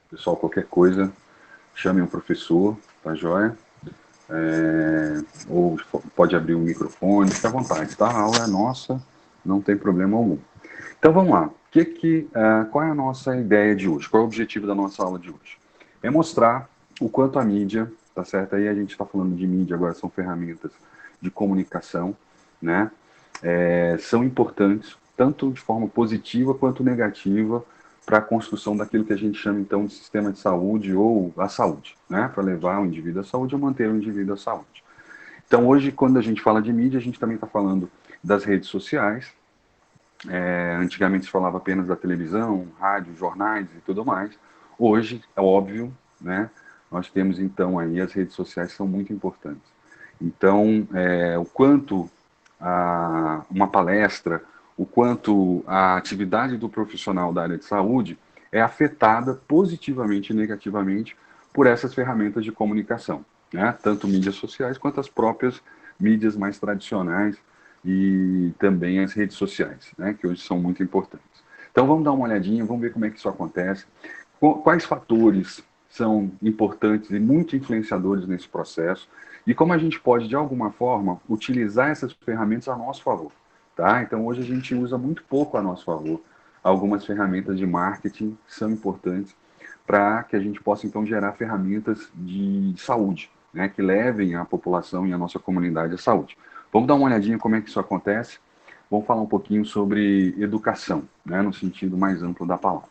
Pessoal, qualquer coisa, chame um professor, tá joia? Ou pode abrir o microfone, fica à vontade, tá? A aula é nossa, não tem problema algum. Então vamos lá. Qual é a nossa ideia de hoje? Qual é o objetivo da nossa aula de hoje? É mostrar o quanto a mídia, tá certo? Aí a gente está falando de mídia agora, são ferramentas de comunicação, né? São importantes, tanto de forma positiva quanto negativa, para a construção daquilo que a gente chama então de sistema de saúde ou a saúde, né? Para levar o indivíduo à saúde ou manter o indivíduo à saúde. Então hoje, quando a gente fala de mídia, a gente também está falando das redes sociais. Antigamente se falava apenas da televisão, rádio, jornais e tudo mais. Hoje, é óbvio, né? Nós temos então aí as redes sociais são muito importantes. Então, o quanto uma palestra, o quanto a atividade do profissional da área de saúde é afetada positivamente e negativamente por essas ferramentas de comunicação, né? Tanto mídias sociais quanto as próprias mídias mais tradicionais e também as redes sociais, né? Que hoje são muito importantes. Então vamos dar uma olhadinha, vamos ver como é que isso acontece, quais fatores são importantes e muito influenciadores nesse processo e como a gente pode, de alguma forma, utilizar essas ferramentas a nosso favor. Tá? Então, hoje a gente usa muito pouco a nosso favor algumas ferramentas de marketing que são importantes para que a gente possa, então, gerar ferramentas de saúde, né, que levem a população e a nossa comunidade à saúde. Vamos dar uma olhadinha como é que isso acontece? Vamos falar um pouquinho sobre educação, né, no sentido mais amplo da palavra.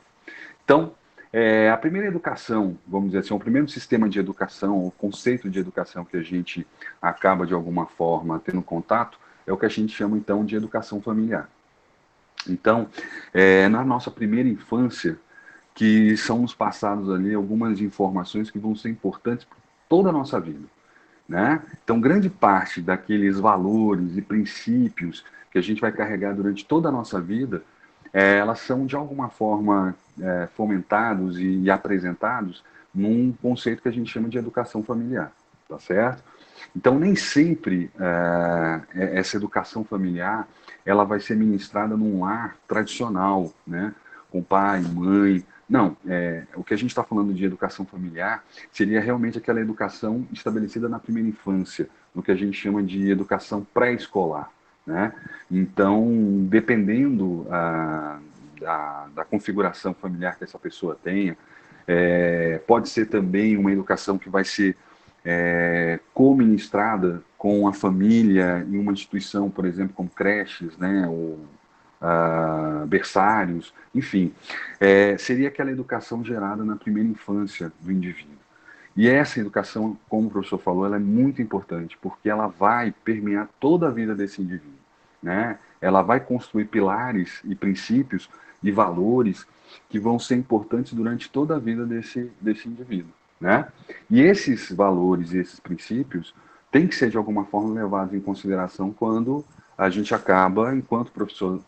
Então, a primeira educação, vamos dizer assim, o primeiro sistema de educação, o conceito de educação que a gente acaba, de alguma forma, tendo contato, é o que a gente chama, então, de educação familiar. Então, na nossa primeira infância, que são nos passados ali algumas informações que vão ser importantes para toda a nossa vida, né? Então, grande parte daqueles valores e princípios que a gente vai carregar durante toda a nossa vida, elas são de alguma forma fomentados e apresentados num conceito que a gente chama de educação familiar, tá certo? Então, nem sempre essa educação familiar ela vai ser ministrada num lar tradicional, né? Com pai, mãe. Não, o que a gente está falando de educação familiar seria realmente aquela educação estabelecida na primeira infância, no que a gente chama de educação pré-escolar, né? Então, dependendo da configuração familiar que essa pessoa tenha, pode ser também uma educação que vai ser co-ministrada com a família em uma instituição, por exemplo, como creches, né, ou berçários, enfim, seria aquela educação gerada na primeira infância do indivíduo. E essa educação, como o professor falou, ela é muito importante, porque ela vai permear toda a vida desse indivíduo, né? Ela vai construir pilares e princípios e valores que vão ser importantes durante toda a vida desse indivíduo, né? E esses valores e esses princípios têm que ser, de alguma forma, levados em consideração quando a gente acaba, enquanto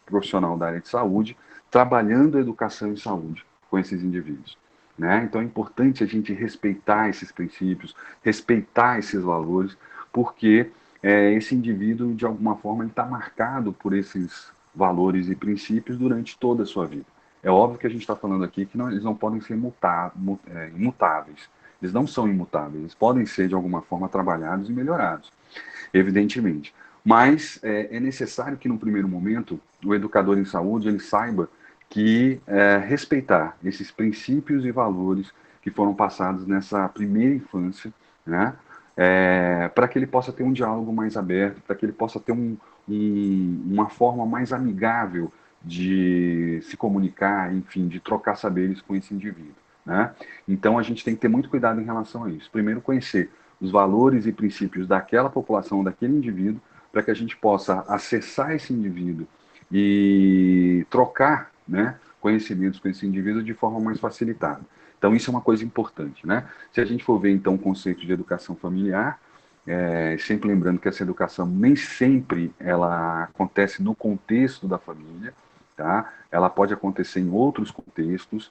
profissional da área de saúde, trabalhando a educação em saúde com esses indivíduos. Né? Então é importante a gente respeitar esses princípios, respeitar esses valores, porque esse indivíduo, de alguma forma, está marcado por esses valores e princípios durante toda a sua vida. É óbvio que a gente está falando aqui que eles não podem ser imutáveis. Eles não são imutáveis, eles podem ser, de alguma forma, trabalhados e melhorados, evidentemente. Mas é necessário que, no primeiro momento, o educador em saúde ele saiba que respeitar esses princípios e valores que foram passados nessa primeira infância, né, para que ele possa ter um diálogo mais aberto, para que ele possa ter uma forma mais amigável de se comunicar, enfim, de trocar saberes com esse indivíduo. Né? Então a gente tem que ter muito cuidado em relação a isso. Primeiro, conhecer os valores e princípios daquela população, daquele indivíduo, para que a gente possa acessar esse indivíduo e trocar, né, conhecimentos com esse indivíduo de forma mais facilitada. Então, isso é uma coisa importante. Né? Se a gente for ver, então, o conceito de educação familiar, sempre lembrando que essa educação nem sempre ela acontece no contexto da família, tá? Ela pode acontecer em outros contextos,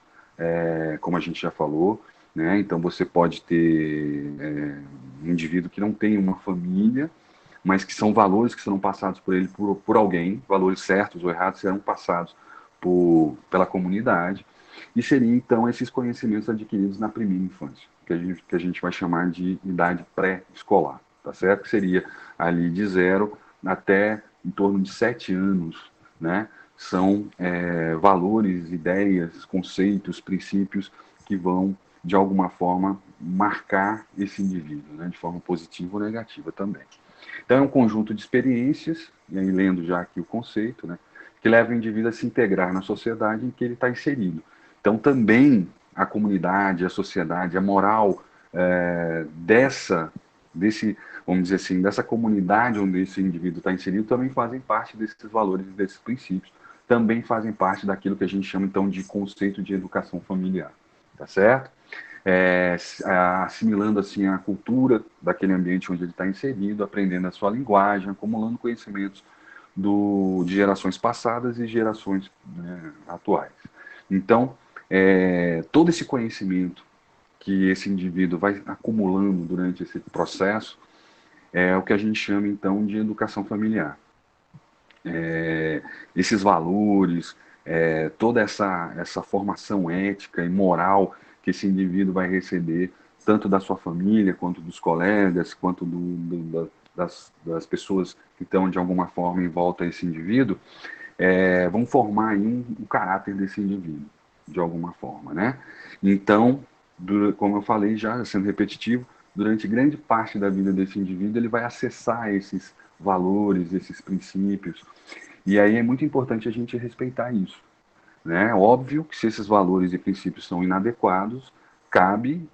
como a gente já falou, né? Então você pode ter um indivíduo que não tem uma família, mas que são valores que serão passados por ele por alguém, valores certos ou errados serão passados pela comunidade. e seriam, então, esses conhecimentos adquiridos na primeira infância, que a gente vai chamar de idade pré-escolar, tá certo? Que seria ali de 0 até em torno de 7 anos, né? São valores, ideias, conceitos, princípios que vão, de alguma forma, marcar esse indivíduo, né? De forma positiva ou negativa também. Então, é um conjunto de experiências, e aí lendo já aqui o conceito, né? Que leva o indivíduo a se integrar na sociedade em que ele está inserido. Então, também a comunidade, a sociedade, a moral desse, vamos dizer assim, dessa comunidade onde esse indivíduo está inserido, também fazem parte desses valores e desses princípios, também fazem parte daquilo que a gente chama, então, de conceito de educação familiar, tá certo? Assimilando, assim, a cultura daquele ambiente onde ele está inserido, aprendendo a sua linguagem, acumulando conhecimentos de gerações passadas e gerações, né, atuais. Então, todo esse conhecimento que esse indivíduo vai acumulando durante esse processo é o que a gente chama, então, de educação familiar. Esses valores, toda essa formação ética e moral que esse indivíduo vai receber, tanto da sua família, quanto dos colegas, quanto das pessoas que estão, de alguma forma, em volta a esse indivíduo, vão formar aí um caráter desse indivíduo, de alguma forma, né? Então, como eu falei já, sendo repetitivo, durante grande parte da vida desse indivíduo, ele vai acessar esses valores, esses princípios, e aí é muito importante a gente respeitar isso, né? Óbvio que se esses valores e princípios são inadequados, cabe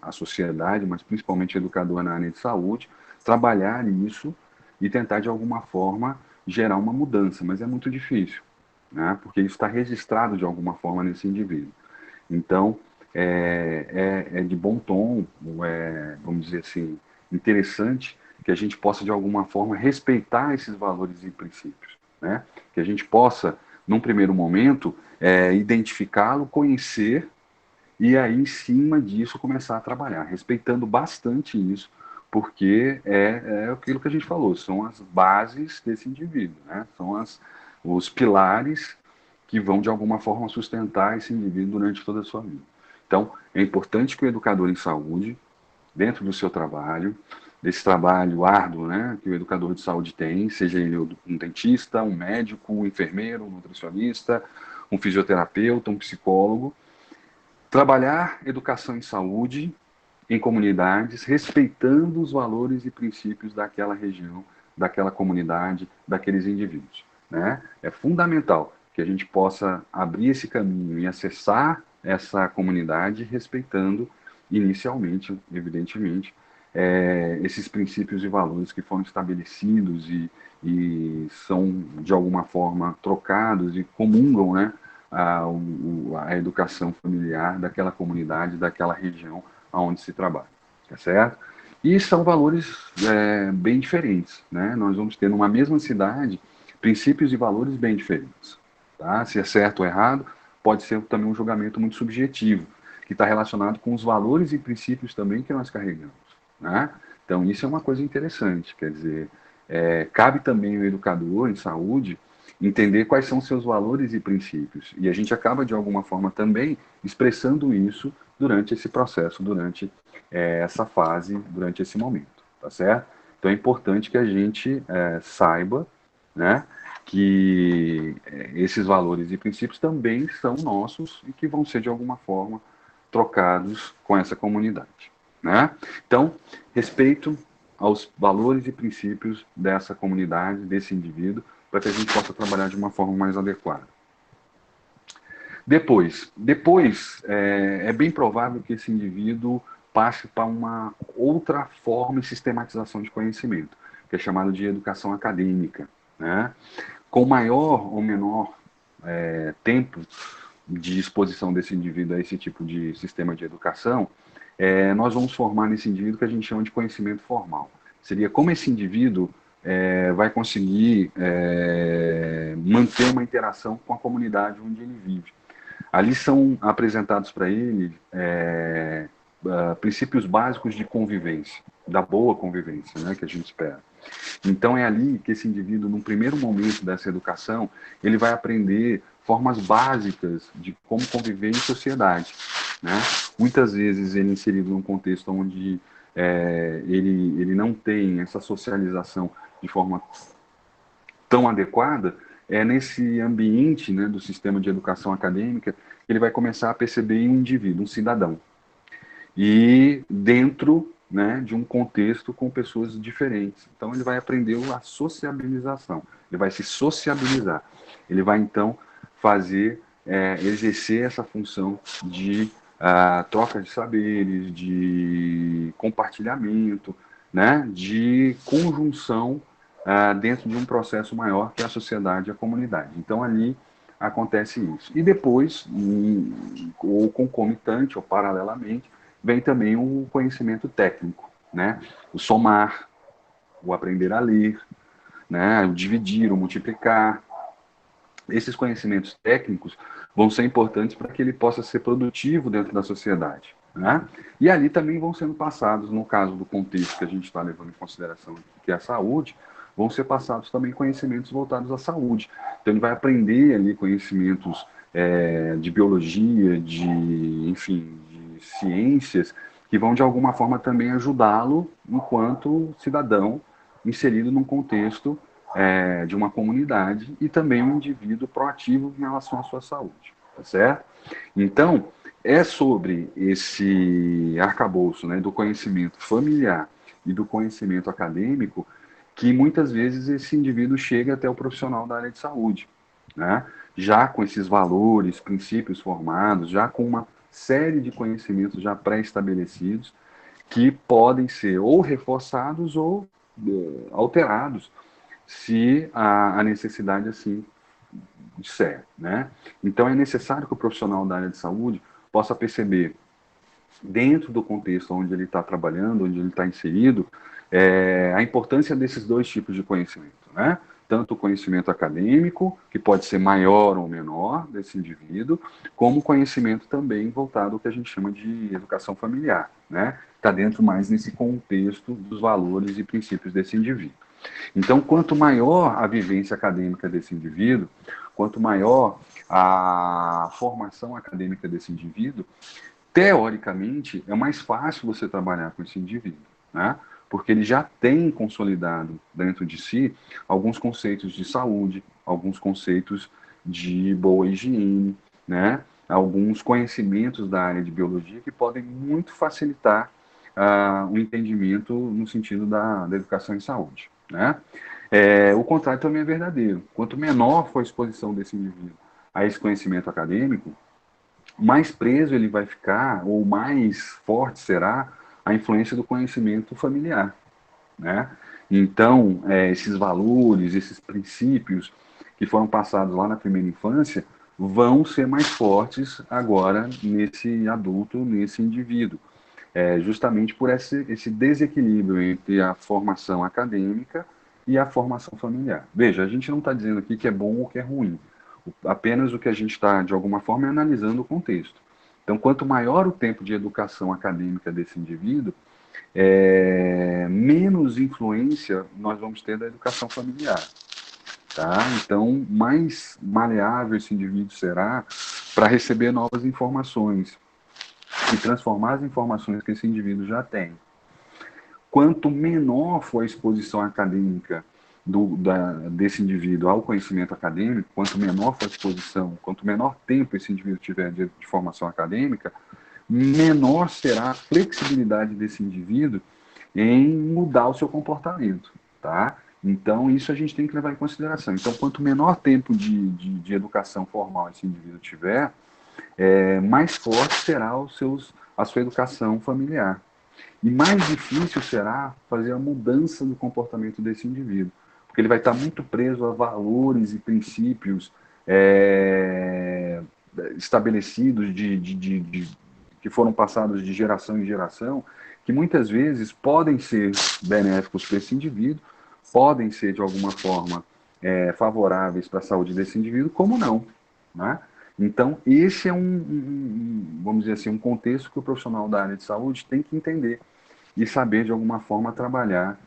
à sociedade, mas principalmente ao educador na área de saúde, trabalhar isso e tentar, de alguma forma, gerar uma mudança, mas é muito difícil, né? Porque isso está registrado de alguma forma nesse indivíduo. Então, é de bom tom, vamos dizer assim, interessante que a gente possa, de alguma forma, respeitar esses valores e princípios, né? Que a gente possa, num primeiro momento, identificá-lo, conhecer, e aí, em cima disso, começar a trabalhar, respeitando bastante isso, porque é aquilo que a gente falou, são as bases desse indivíduo, né? São os pilares que vão, de alguma forma, sustentar esse indivíduo durante toda a sua vida. Então, é importante que o educador em saúde, dentro do seu trabalho, desse trabalho árduo, né, que o educador de saúde tem, seja ele um dentista, um médico, um enfermeiro, um nutricionista, um fisioterapeuta, um psicólogo, trabalhar educação em saúde em comunidades, respeitando os valores e princípios daquela região, daquela comunidade, daqueles indivíduos, né? É fundamental que a gente possa abrir esse caminho e acessar essa comunidade respeitando inicialmente, evidentemente, esses princípios e valores que foram estabelecidos e são, de alguma forma, trocados e comungam, né, a educação familiar daquela comunidade, daquela região onde se trabalha, tá certo? E são valores bem diferentes, né? Nós vamos ter numa mesma cidade princípios e valores bem diferentes, tá? Se é certo ou errado, pode ser também um julgamento muito subjetivo, que está relacionado com os valores e princípios também que nós carregamos, né? Então isso é uma coisa interessante, quer dizer, cabe também ao educador em saúde entender quais são seus valores e princípios. E a gente acaba, de alguma forma, também expressando isso durante esse processo, durante essa fase, durante esse momento, tá certo? Então é importante que a gente saiba, né, que esses valores e princípios também são nossos e que vão ser, de alguma forma, trocados com essa comunidade, né? Então, respeito aos valores e princípios dessa comunidade, desse indivíduo, para que a gente possa trabalhar de uma forma mais adequada. Depois é bem provável que esse indivíduo passe para uma outra forma e sistematização de conhecimento, que é chamado de educação acadêmica, né? Com maior ou menor tempo de exposição desse indivíduo a esse tipo de sistema de educação, nós vamos formar nesse indivíduo o que a gente chama de conhecimento formal. Seria como esse indivíduo vai conseguir manter uma interação com a comunidade onde ele vive. Ali são apresentados para ele princípios básicos de convivência, da boa convivência, né, que a gente espera. Então é ali que esse indivíduo, num primeiro momento dessa educação, ele vai aprender formas básicas de como conviver em sociedade, né? Muitas vezes ele é inserido num contexto onde ele não tem essa socialização de forma tão adequada, é nesse ambiente, né, do sistema de educação acadêmica que ele vai começar a perceber um indivíduo, um cidadão. E dentro, né, de um contexto com pessoas diferentes. Então ele vai aprender a sociabilização, ele vai se sociabilizar. Ele vai então exercer essa função de troca de saberes, de compartilhamento, né, de conjunção dentro de um processo maior que é a sociedade e a comunidade. Então ali acontece isso. E depois, ou concomitante ou paralelamente, vem também o conhecimento técnico, né? O somar, o aprender a ler, né? O dividir, o multiplicar. Esses conhecimentos técnicos vão ser importantes para que ele possa ser produtivo dentro da sociedade, né? E ali também vão sendo passados, no caso do contexto que a gente está levando em consideração, que é a saúde, vão ser passados também conhecimentos voltados à saúde. Então ele vai aprender ali conhecimentos de biologia, enfim, de ciências, que vão de alguma forma também ajudá-lo enquanto cidadão inserido num contexto de uma comunidade e também um indivíduo proativo em relação à sua saúde, tá certo? Então, é sobre esse arcabouço, né, do conhecimento familiar e do conhecimento acadêmico que muitas vezes esse indivíduo chega até o profissional da área de saúde, né? Já com esses valores, princípios formados, já com uma série de conhecimentos já pré-estabelecidos que podem ser ou reforçados ou alterados se a necessidade assim disser, né? Então é necessário que o profissional da área de saúde possa perceber dentro do contexto onde ele está trabalhando, onde ele está inserido, a importância desses dois tipos de conhecimento, né? Tanto o conhecimento acadêmico, que pode ser maior ou menor desse indivíduo, como o conhecimento também voltado ao que a gente chama de educação familiar, né? Está dentro mais nesse contexto dos valores e princípios desse indivíduo. Então, quanto maior a vivência acadêmica desse indivíduo, quanto maior a formação acadêmica desse indivíduo, teoricamente, é mais fácil você trabalhar com esse indivíduo, né? Porque ele já tem consolidado dentro de si alguns conceitos de saúde, alguns conceitos de boa higiene, né? Alguns conhecimentos da área de biologia que podem muito facilitar o entendimento no sentido da educação em saúde, né? O contrário também é verdadeiro. Quanto menor for a exposição desse indivíduo a esse conhecimento acadêmico, mais preso ele vai ficar, ou mais forte será a influência do conhecimento familiar, né? Então, esses valores, esses princípios que foram passados lá na primeira infância, vão ser mais fortes agora nesse adulto, nesse indivíduo. Justamente por esse desequilíbrio entre a formação acadêmica e a formação familiar. Veja, a gente não está dizendo aqui que é bom ou que é ruim. Apenas o que a gente está, de alguma forma, é analisando o contexto. Então, quanto maior o tempo de educação acadêmica desse indivíduo, menos influência nós vamos ter da educação familiar. Tá? Então, mais maleável esse indivíduo será para receber novas informações e transformar as informações que esse indivíduo já tem. Quanto menor for a exposição acadêmica desse indivíduo ao conhecimento acadêmico, quanto menor for a exposição, quanto menor tempo esse indivíduo tiver de formação acadêmica, menor será a flexibilidade desse indivíduo em mudar o seu comportamento, tá? Então, isso a gente tem que levar em consideração. Então, quanto menor tempo de educação formal esse indivíduo tiver, mais forte será a sua educação familiar. E mais difícil será fazer a mudança do comportamento desse indivíduo, porque ele vai estar muito preso a valores e princípios estabelecidos que foram passados de geração em geração, que muitas vezes podem ser benéficos para esse indivíduo, podem ser de alguma forma favoráveis para a saúde desse indivíduo, como não, né? Então, esse é vamos dizer assim, um contexto que o profissional da área de saúde tem que entender e saber, de alguma forma, trabalhar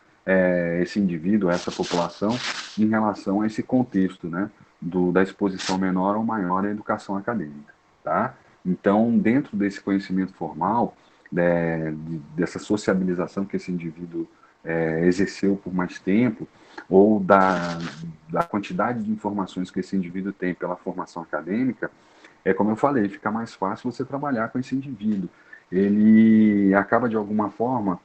esse indivíduo, essa população, em relação a esse contexto, né? da exposição menor ou maior à educação acadêmica, tá? Então, dentro desse conhecimento formal, dessa sociabilização que esse indivíduo exerceu por mais tempo, ou da quantidade de informações que esse indivíduo tem pela formação acadêmica, como eu falei, fica mais fácil você trabalhar com esse indivíduo. Ele acaba, de alguma forma,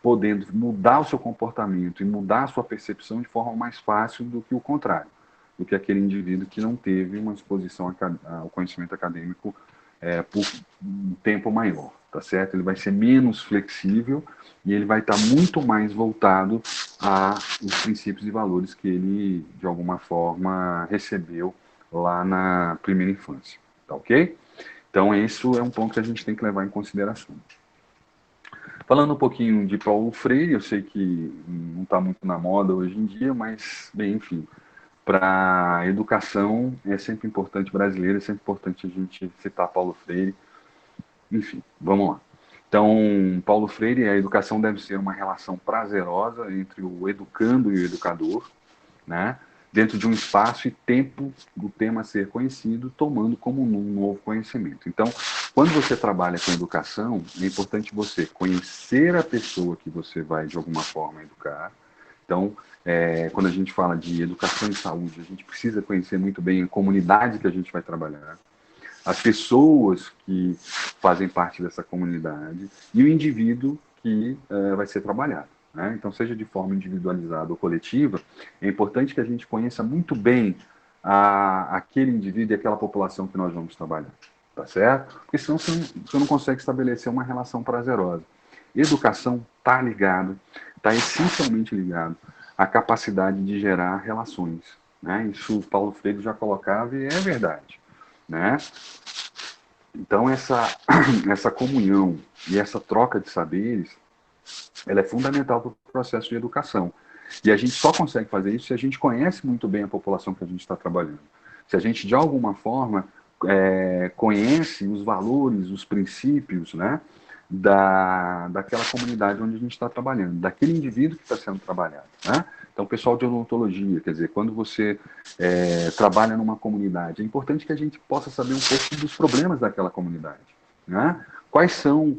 podendo mudar o seu comportamento e mudar a sua percepção de forma mais fácil do que o contrário, do que aquele indivíduo que não teve uma exposição ao conhecimento acadêmico por um tempo maior, tá certo? Ele vai ser menos flexível e ele vai estar muito mais voltado aos princípios e valores que ele, de alguma forma, recebeu lá na primeira infância, tá ok? Então, isso é um ponto que a gente tem que levar em consideração. Falando um pouquinho de Paulo Freire, eu sei que não está muito na moda hoje em dia, mas, bem, enfim, para a educação é sempre importante, brasileira, é sempre importante a gente citar Paulo Freire. Enfim, vamos lá. Então, Paulo Freire, a educação deve ser uma relação prazerosa entre o educando e o educador, né? Dentro de um espaço e tempo do tema a ser conhecido, tomando como um novo conhecimento. Então, quando você trabalha com educação, é importante você conhecer a pessoa que você vai, de alguma forma, educar. Então, quando a gente fala de educação e saúde, a gente precisa conhecer muito bem a comunidade que a gente vai trabalhar, as pessoas que fazem parte dessa comunidade e o indivíduo que vai ser trabalhado. Né? Então, seja de forma individualizada ou coletiva, é importante que a gente conheça muito bem aquele indivíduo e aquela população que nós vamos trabalhar. Tá certo? Porque senão você não consegue estabelecer uma relação prazerosa. Educação está ligado, está essencialmente ligado à capacidade de gerar relações. Né? Isso o Paulo Freire já colocava e é verdade. Né? Então, essa comunhão e essa troca de saberes, ela é fundamental para o processo de educação. E a gente só consegue fazer isso se a gente conhece muito bem a população que a gente está trabalhando. Se a gente, de alguma forma, conhece os valores, os princípios, né, daquela comunidade onde a gente está trabalhando, daquele indivíduo que está sendo trabalhado. Né? Então, pessoal de odontologia, quer dizer, quando você trabalha numa comunidade, é importante que a gente possa saber um pouco dos problemas daquela comunidade. Né? Quais são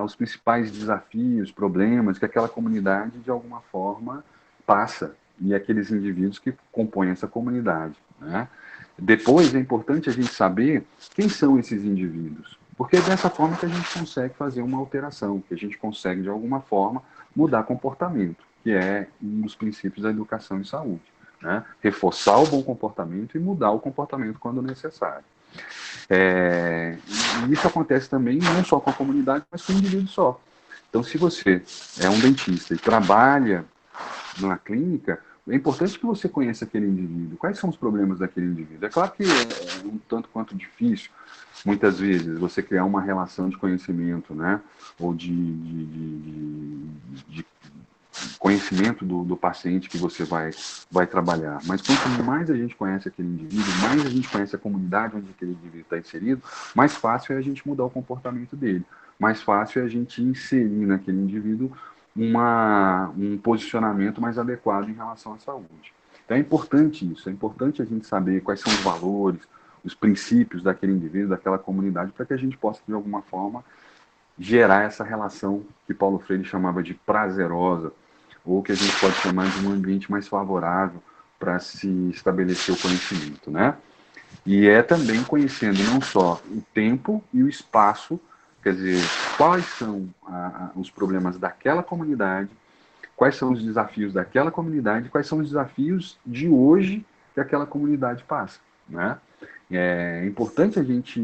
os principais desafios, problemas que aquela comunidade, de alguma forma, passa, e aqueles indivíduos que compõem essa comunidade. Né? Depois, é importante a gente saber quem são esses indivíduos, porque é dessa forma que a gente consegue fazer uma alteração, que a gente consegue, de alguma forma, mudar comportamento, que é um dos princípios da educação em saúde. Né? Reforçar o bom comportamento e mudar o comportamento quando necessário. E isso acontece também não só com a comunidade, mas com o indivíduo só. Então, se você é um dentista e trabalha na clínica, é importante que você conheça aquele indivíduo. Quais são os problemas daquele indivíduo? É claro que é um tanto quanto difícil, muitas vezes, você criar uma relação de conhecimento, né? Ou de conhecimento do paciente que você vai trabalhar. Mas quanto mais a gente conhece aquele indivíduo, mais a gente conhece a comunidade onde aquele indivíduo está inserido, mais fácil é a gente mudar o comportamento dele. Mais fácil é a gente inserir naquele indivíduo um posicionamento mais adequado em relação à saúde. Então é importante isso, é importante a gente saber quais são os valores, os princípios daquele indivíduo, daquela comunidade, para que a gente possa, de alguma forma, gerar essa relação que Paulo Freire chamava de prazerosa, ou que a gente pode chamar de um ambiente mais favorável para se estabelecer o conhecimento, né? E é também conhecendo não só o tempo e o espaço, quer dizer, quais são os problemas daquela comunidade, quais são os desafios daquela comunidade, quais são os desafios de hoje que aquela comunidade passa, né? É importante a gente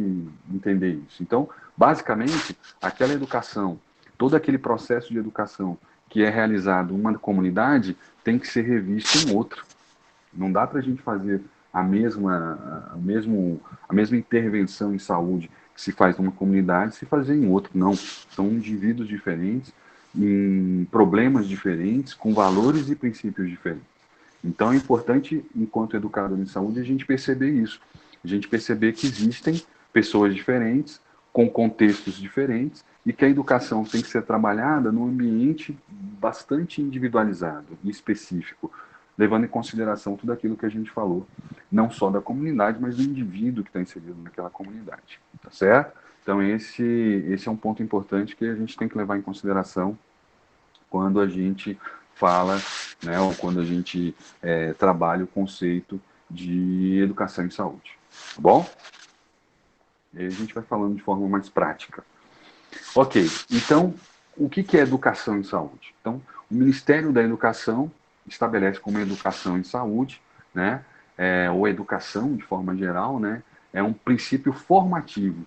entender isso. Então, basicamente, aquela educação, todo aquele processo de educação que é realizado em uma comunidade tem que ser revisto em outra. Não dá para a gente fazer a mesma intervenção em saúde que se faz numa comunidade se fazer em outra. Não. São indivíduos diferentes, em problemas diferentes, com valores e princípios diferentes. Então é importante, enquanto educador em saúde, a gente perceber isso. A gente perceber que existem pessoas diferentes, com contextos diferentes, e que a educação tem que ser trabalhada num ambiente bastante individualizado e específico. levando em consideração tudo aquilo que a gente falou, não só da comunidade, mas do indivíduo que está inserido naquela comunidade, tá certo? Então esse é um ponto importante que a gente tem que levar em consideração quando a gente fala, né, ou quando a gente trabalha o conceito de educação em saúde, tá bom? E aí a gente vai falando de forma mais prática. Ok, então, o que é educação em saúde? Então, o Ministério da Educação estabelece como educação em saúde, né, ou educação de forma geral, né, é um princípio formativo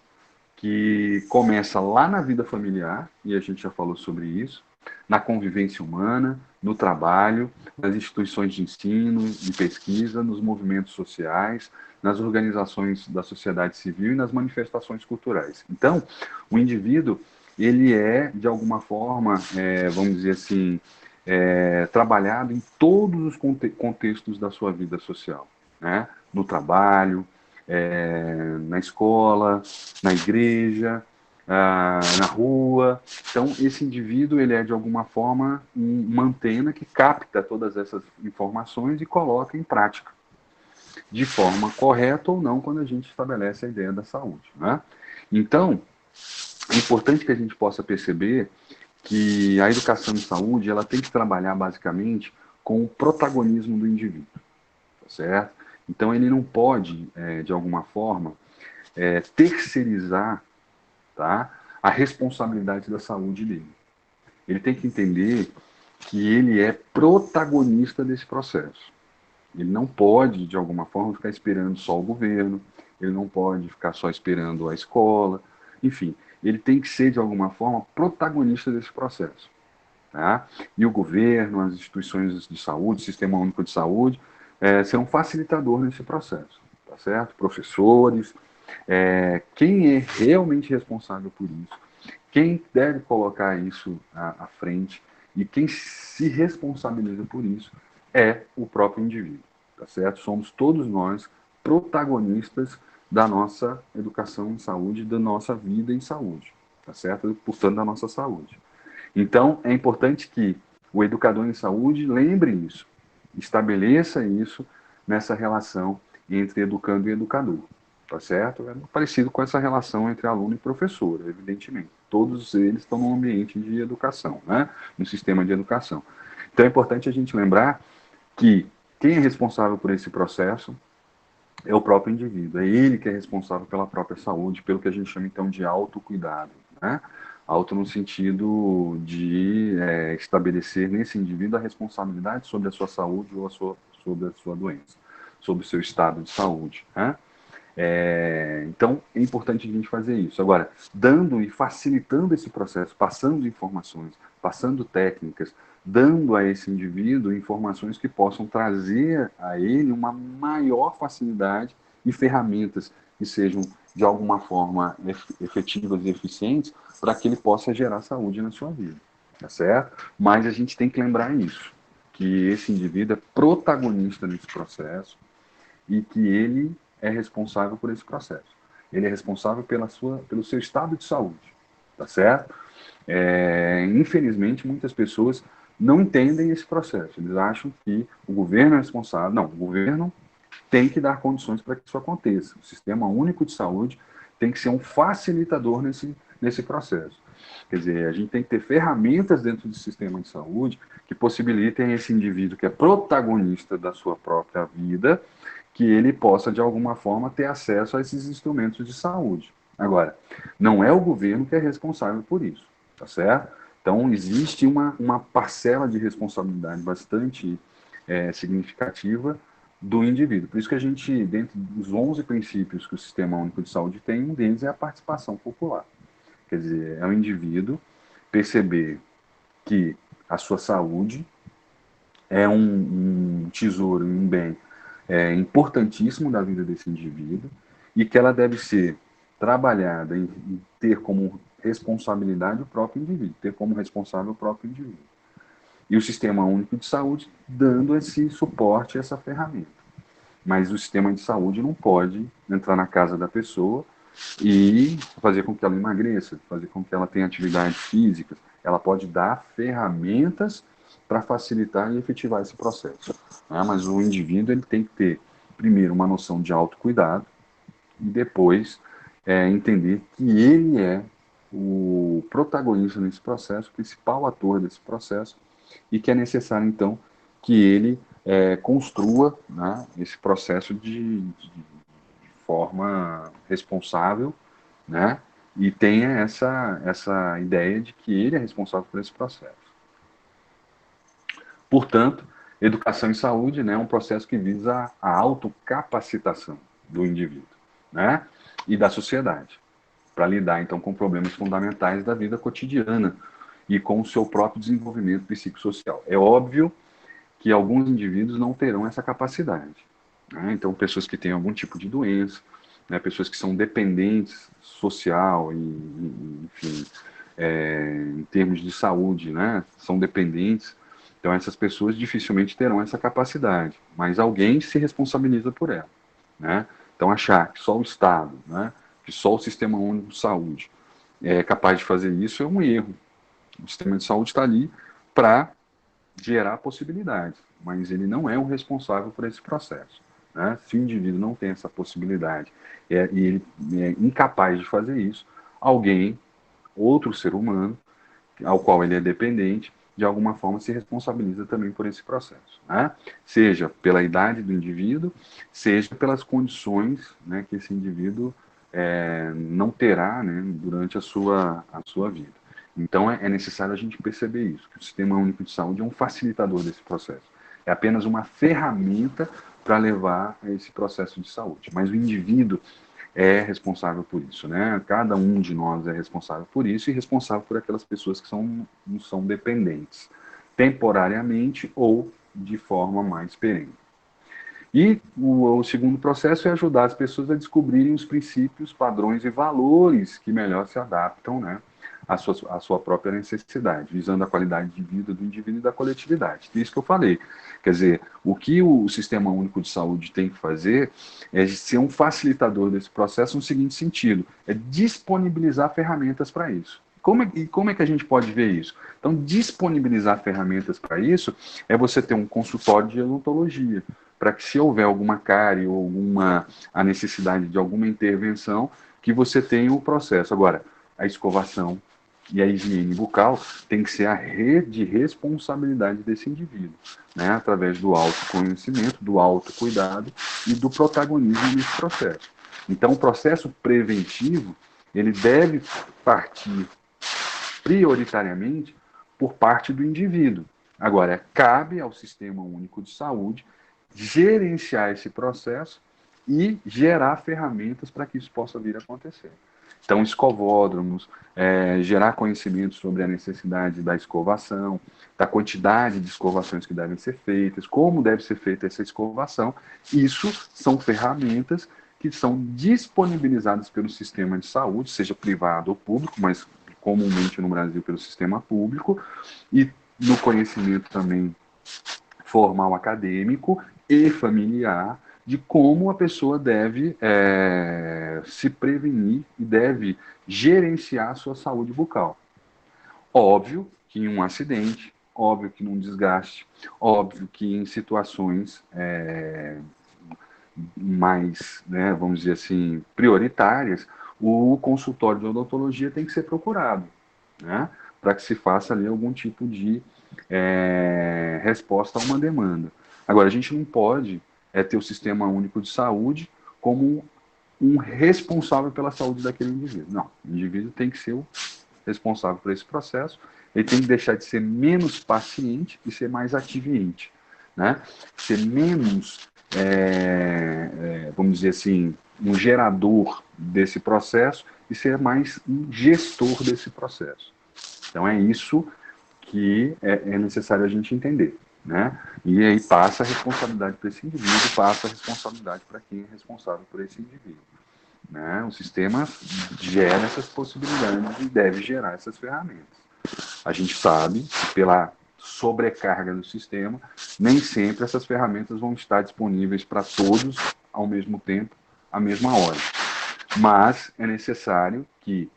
que começa lá na vida familiar, e a gente já falou sobre isso, na convivência humana, no trabalho, nas instituições de ensino, de pesquisa, nos movimentos sociais, nas organizações da sociedade civil e nas manifestações culturais. Então, o indivíduo, ele é, de alguma forma, vamos dizer assim, trabalhado em todos os contextos da sua vida social, né? No trabalho, na escola, na igreja, na rua. Então, esse indivíduo, ele é, de alguma forma, uma antena que capta todas essas informações e coloca em prática, de forma correta ou não, quando a gente estabelece a ideia da saúde, né? Então, é importante que a gente possa perceber que a educação em saúde, ela tem que trabalhar, basicamente, com o protagonismo do indivíduo, tá certo? Então, ele não pode, de alguma forma, terceirizar, tá, a responsabilidade da saúde dele. Ele tem que entender que ele é protagonista desse processo. Ele não pode, de alguma forma, ficar esperando só o governo, ele não pode ficar só esperando a escola, enfim, ele tem que ser, de alguma forma, protagonista desse processo. Tá? E o governo, as instituições de saúde, o Sistema Único de Saúde, ser um facilitador nesse processo, tá certo? Professores, quem é realmente responsável por isso, quem deve colocar isso à frente e quem se responsabiliza por isso é o próprio indivíduo, tá certo? Somos todos nós protagonistas da nossa educação em saúde, da nossa vida em saúde, tá certo? Portanto, da nossa saúde. Então, é importante que o educador em saúde lembre isso, estabeleça isso nessa relação entre educando e educador, tá certo? É parecido com essa relação entre aluno e professor, evidentemente. Todos eles estão num ambiente de educação, né? No sistema de educação. Então, é importante a gente lembrar que quem é responsável por esse processo é o próprio indivíduo, é ele que é responsável pela própria saúde, pelo que a gente chama então de autocuidado, né? Auto no sentido de estabelecer nesse indivíduo a responsabilidade sobre a sua saúde ou sobre a sua doença, sobre o seu estado de saúde, né? Então, é importante a gente fazer isso. Agora, dando e facilitando esse processo, passando informações, passando técnicas, dando a esse indivíduo informações que possam trazer a ele uma maior facilidade e ferramentas que sejam, de alguma forma, efetivas e eficientes para que ele possa gerar saúde na sua vida, tá certo? Mas a gente tem que lembrar isso, que esse indivíduo é protagonista nesse processo, e que ele é responsável por esse processo. Ele é responsável pelo seu estado de saúde, tá certo? Infelizmente, muitas pessoas não entendem esse processo. Eles acham que o governo é responsável. Não, o governo tem que dar condições para que isso aconteça. O Sistema Único de Saúde tem que ser um facilitador nesse processo. Quer dizer, a gente tem que ter ferramentas dentro do sistema de saúde que possibilitem esse indivíduo que é protagonista da sua própria vida, que ele possa, de alguma forma, ter acesso a esses instrumentos de saúde. Agora, não é o governo que é responsável por isso, tá certo? Então, existe uma parcela de responsabilidade bastante significativa do indivíduo. Por isso que a gente, dentro dos 11 princípios que o Sistema Único de Saúde tem, um deles é a participação popular. Quer dizer, é o indivíduo perceber que a sua saúde é um tesouro, um bem importantíssimo da vida desse indivíduo e que ela deve ser trabalhada em ter como responsabilidade o próprio indivíduo, ter como responsável o próprio indivíduo. E o Sistema Único de Saúde dando esse suporte, essa ferramenta. Mas o sistema de saúde não pode entrar na casa da pessoa e fazer com que ela emagreça, fazer com que ela tenha atividades físicas. Ela pode dar ferramentas para facilitar e efetivar esse processo. Né? Mas o indivíduo ele tem que ter, primeiro, uma noção de autocuidado e depois entender que ele é o protagonista nesse processo, o principal ator desse processo, e que é necessário, então, que ele construa, né, esse processo de forma responsável, né, e tenha essa ideia de que ele é responsável por esse processo. Portanto, educação em saúde, né, é um processo que visa a autocapacitação do indivíduo, né, e da sociedade, para lidar, então, com problemas fundamentais da vida cotidiana e com o seu próprio desenvolvimento psicossocial. É óbvio que alguns indivíduos não terão essa capacidade, né? Então, pessoas que têm algum tipo de doença, né, pessoas que são dependentes social e enfim, em termos de saúde, né, são dependentes. Então, essas pessoas dificilmente terão essa capacidade, mas alguém se responsabiliza por ela, né? Então, achar que só o Estado, né, que só o Sistema Único de Saúde é capaz de fazer isso é um erro. O sistema de saúde está ali para gerar possibilidades, mas ele não é o responsável por esse processo. Né? Se o indivíduo não tem essa possibilidade e ele é incapaz de fazer isso, alguém, outro ser humano, ao qual ele é dependente, de alguma forma se responsabiliza também por esse processo. Né? Seja pela idade do indivíduo, seja pelas condições, né, que esse indivíduo não terá, né, durante a sua vida. Então é necessário a gente perceber isso, que o Sistema Único de Saúde é um facilitador desse processo. É apenas uma ferramenta para levar a esse processo de saúde. Mas o indivíduo é responsável por isso, né? Cada um de nós é responsável por isso e responsável por aquelas pessoas que são dependentes, temporariamente ou de forma mais perene. E o segundo processo é ajudar as pessoas a descobrirem os princípios, padrões e valores que melhor se adaptam, né, à sua própria necessidade, visando a qualidade de vida do indivíduo e da coletividade. É isso que eu falei. Quer dizer, o que o Sistema Único de Saúde tem que fazer é ser um facilitador desse processo no seguinte sentido, é disponibilizar ferramentas para isso. Como é que a gente pode ver isso? Então, disponibilizar ferramentas para isso é você ter um consultório de odontologia, para que se houver alguma cárie ou a necessidade de alguma intervenção, que você tenha o processo. Agora, a escovação e a higiene bucal tem que ser a rede de responsabilidade desse indivíduo, né? Através do autoconhecimento, do autocuidado e do protagonismo nesse processo. Então, o processo preventivo, ele deve partir prioritariamente por parte do indivíduo. Agora, cabe ao Sistema Único de Saúde gerenciar esse processo e gerar ferramentas para que isso possa vir a acontecer. Então, escovódromos, gerar conhecimento sobre a necessidade da escovação, da quantidade de escovações que devem ser feitas, como deve ser feita essa escovação. Isso são ferramentas que são disponibilizadas pelo sistema de saúde, seja privado ou público, mas comumente no Brasil pelo sistema público, e no conhecimento também formal acadêmico e familiar de como a pessoa deve se prevenir e deve gerenciar a sua saúde bucal. Óbvio que em um acidente, óbvio que num desgaste, óbvio que em situações mais, né, vamos dizer assim, prioritárias, o consultório de odontologia tem que ser procurado, né, para que se faça ali algum tipo de resposta a uma demanda. Agora, a gente não pode ter o Sistema Único de Saúde como um responsável pela saúde daquele indivíduo. Não, o indivíduo tem que ser o responsável por esse processo, ele tem que deixar de ser menos paciente e ser mais ativiente, né? Ser menos, vamos dizer assim, um gerador desse processo e ser mais um gestor desse processo. Então é isso que é necessário a gente entender, né? E aí passa a responsabilidade para esse indivíduo, passa a responsabilidade para quem é responsável por esse indivíduo. Né? O sistema gera essas possibilidades e deve gerar essas ferramentas. A gente sabe que pela sobrecarga do sistema, nem sempre essas ferramentas vão estar disponíveis para todos ao mesmo tempo, à mesma hora. Mas é necessário que,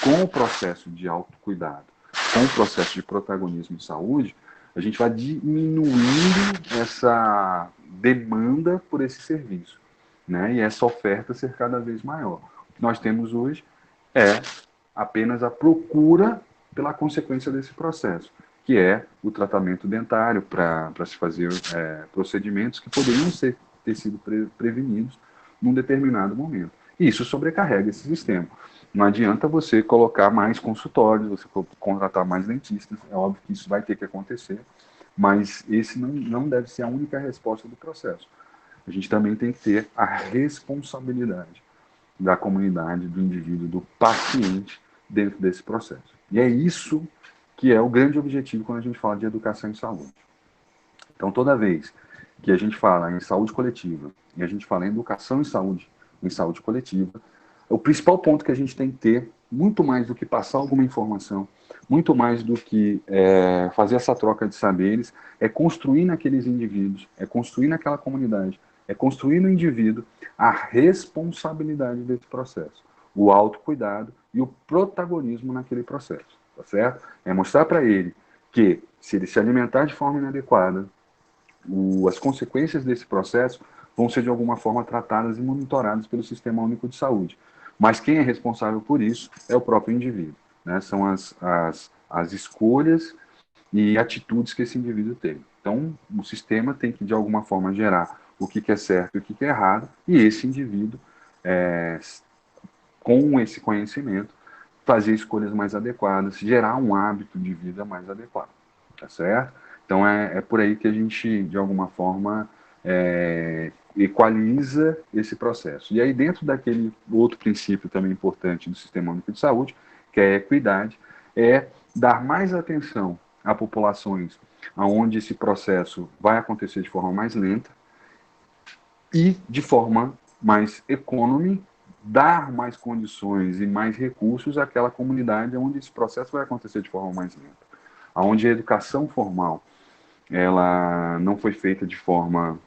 com o processo de autocuidado, com o processo de protagonismo de saúde, a gente vai diminuindo essa demanda por esse serviço, né? E essa oferta ser cada vez maior. O que nós temos hoje é apenas a procura pela consequência desse processo, que é o tratamento dentário para se fazer procedimentos que poderiam ter sido prevenidos num determinado momento. E isso sobrecarrega esse sistema. Não adianta você colocar mais consultórios, você contratar mais dentistas, é óbvio que isso vai ter que acontecer, mas esse não deve ser a única resposta do processo. A gente também tem que ter a responsabilidade da comunidade, do indivíduo, do paciente dentro desse processo. E é isso que é o grande objetivo quando a gente fala de educação em saúde. Então, toda vez que a gente fala em saúde coletiva e a gente fala em educação em saúde coletiva, o principal ponto que a gente tem que ter, muito mais do que passar alguma informação, muito mais do que fazer essa troca de saberes, é construir naqueles indivíduos, é construir naquela comunidade, é construir no indivíduo a responsabilidade desse processo, o autocuidado e o protagonismo naquele processo, tá certo? É mostrar para ele que, se ele se alimentar de forma inadequada, as consequências desse processo vão ser de alguma forma tratadas e monitoradas pelo Sistema Único de Saúde. Mas quem é responsável por isso é o próprio indivíduo, né? São as escolhas e atitudes que esse indivíduo tem. Então, o sistema tem que, de alguma forma, gerar o que é certo e o que é errado, e esse indivíduo, com esse conhecimento, fazer escolhas mais adequadas, gerar um hábito de vida mais adequado, tá certo? Então, é por aí que a gente, de alguma forma, equaliza esse processo. E aí, dentro daquele outro princípio também importante do Sistema Único de Saúde, que é a equidade, é dar mais atenção a populações onde esse processo vai acontecer de forma mais lenta e de forma mais econômica, dar mais condições e mais recursos àquela comunidade onde esse processo vai acontecer de forma mais lenta. Onde a educação formal ela não foi feita de forma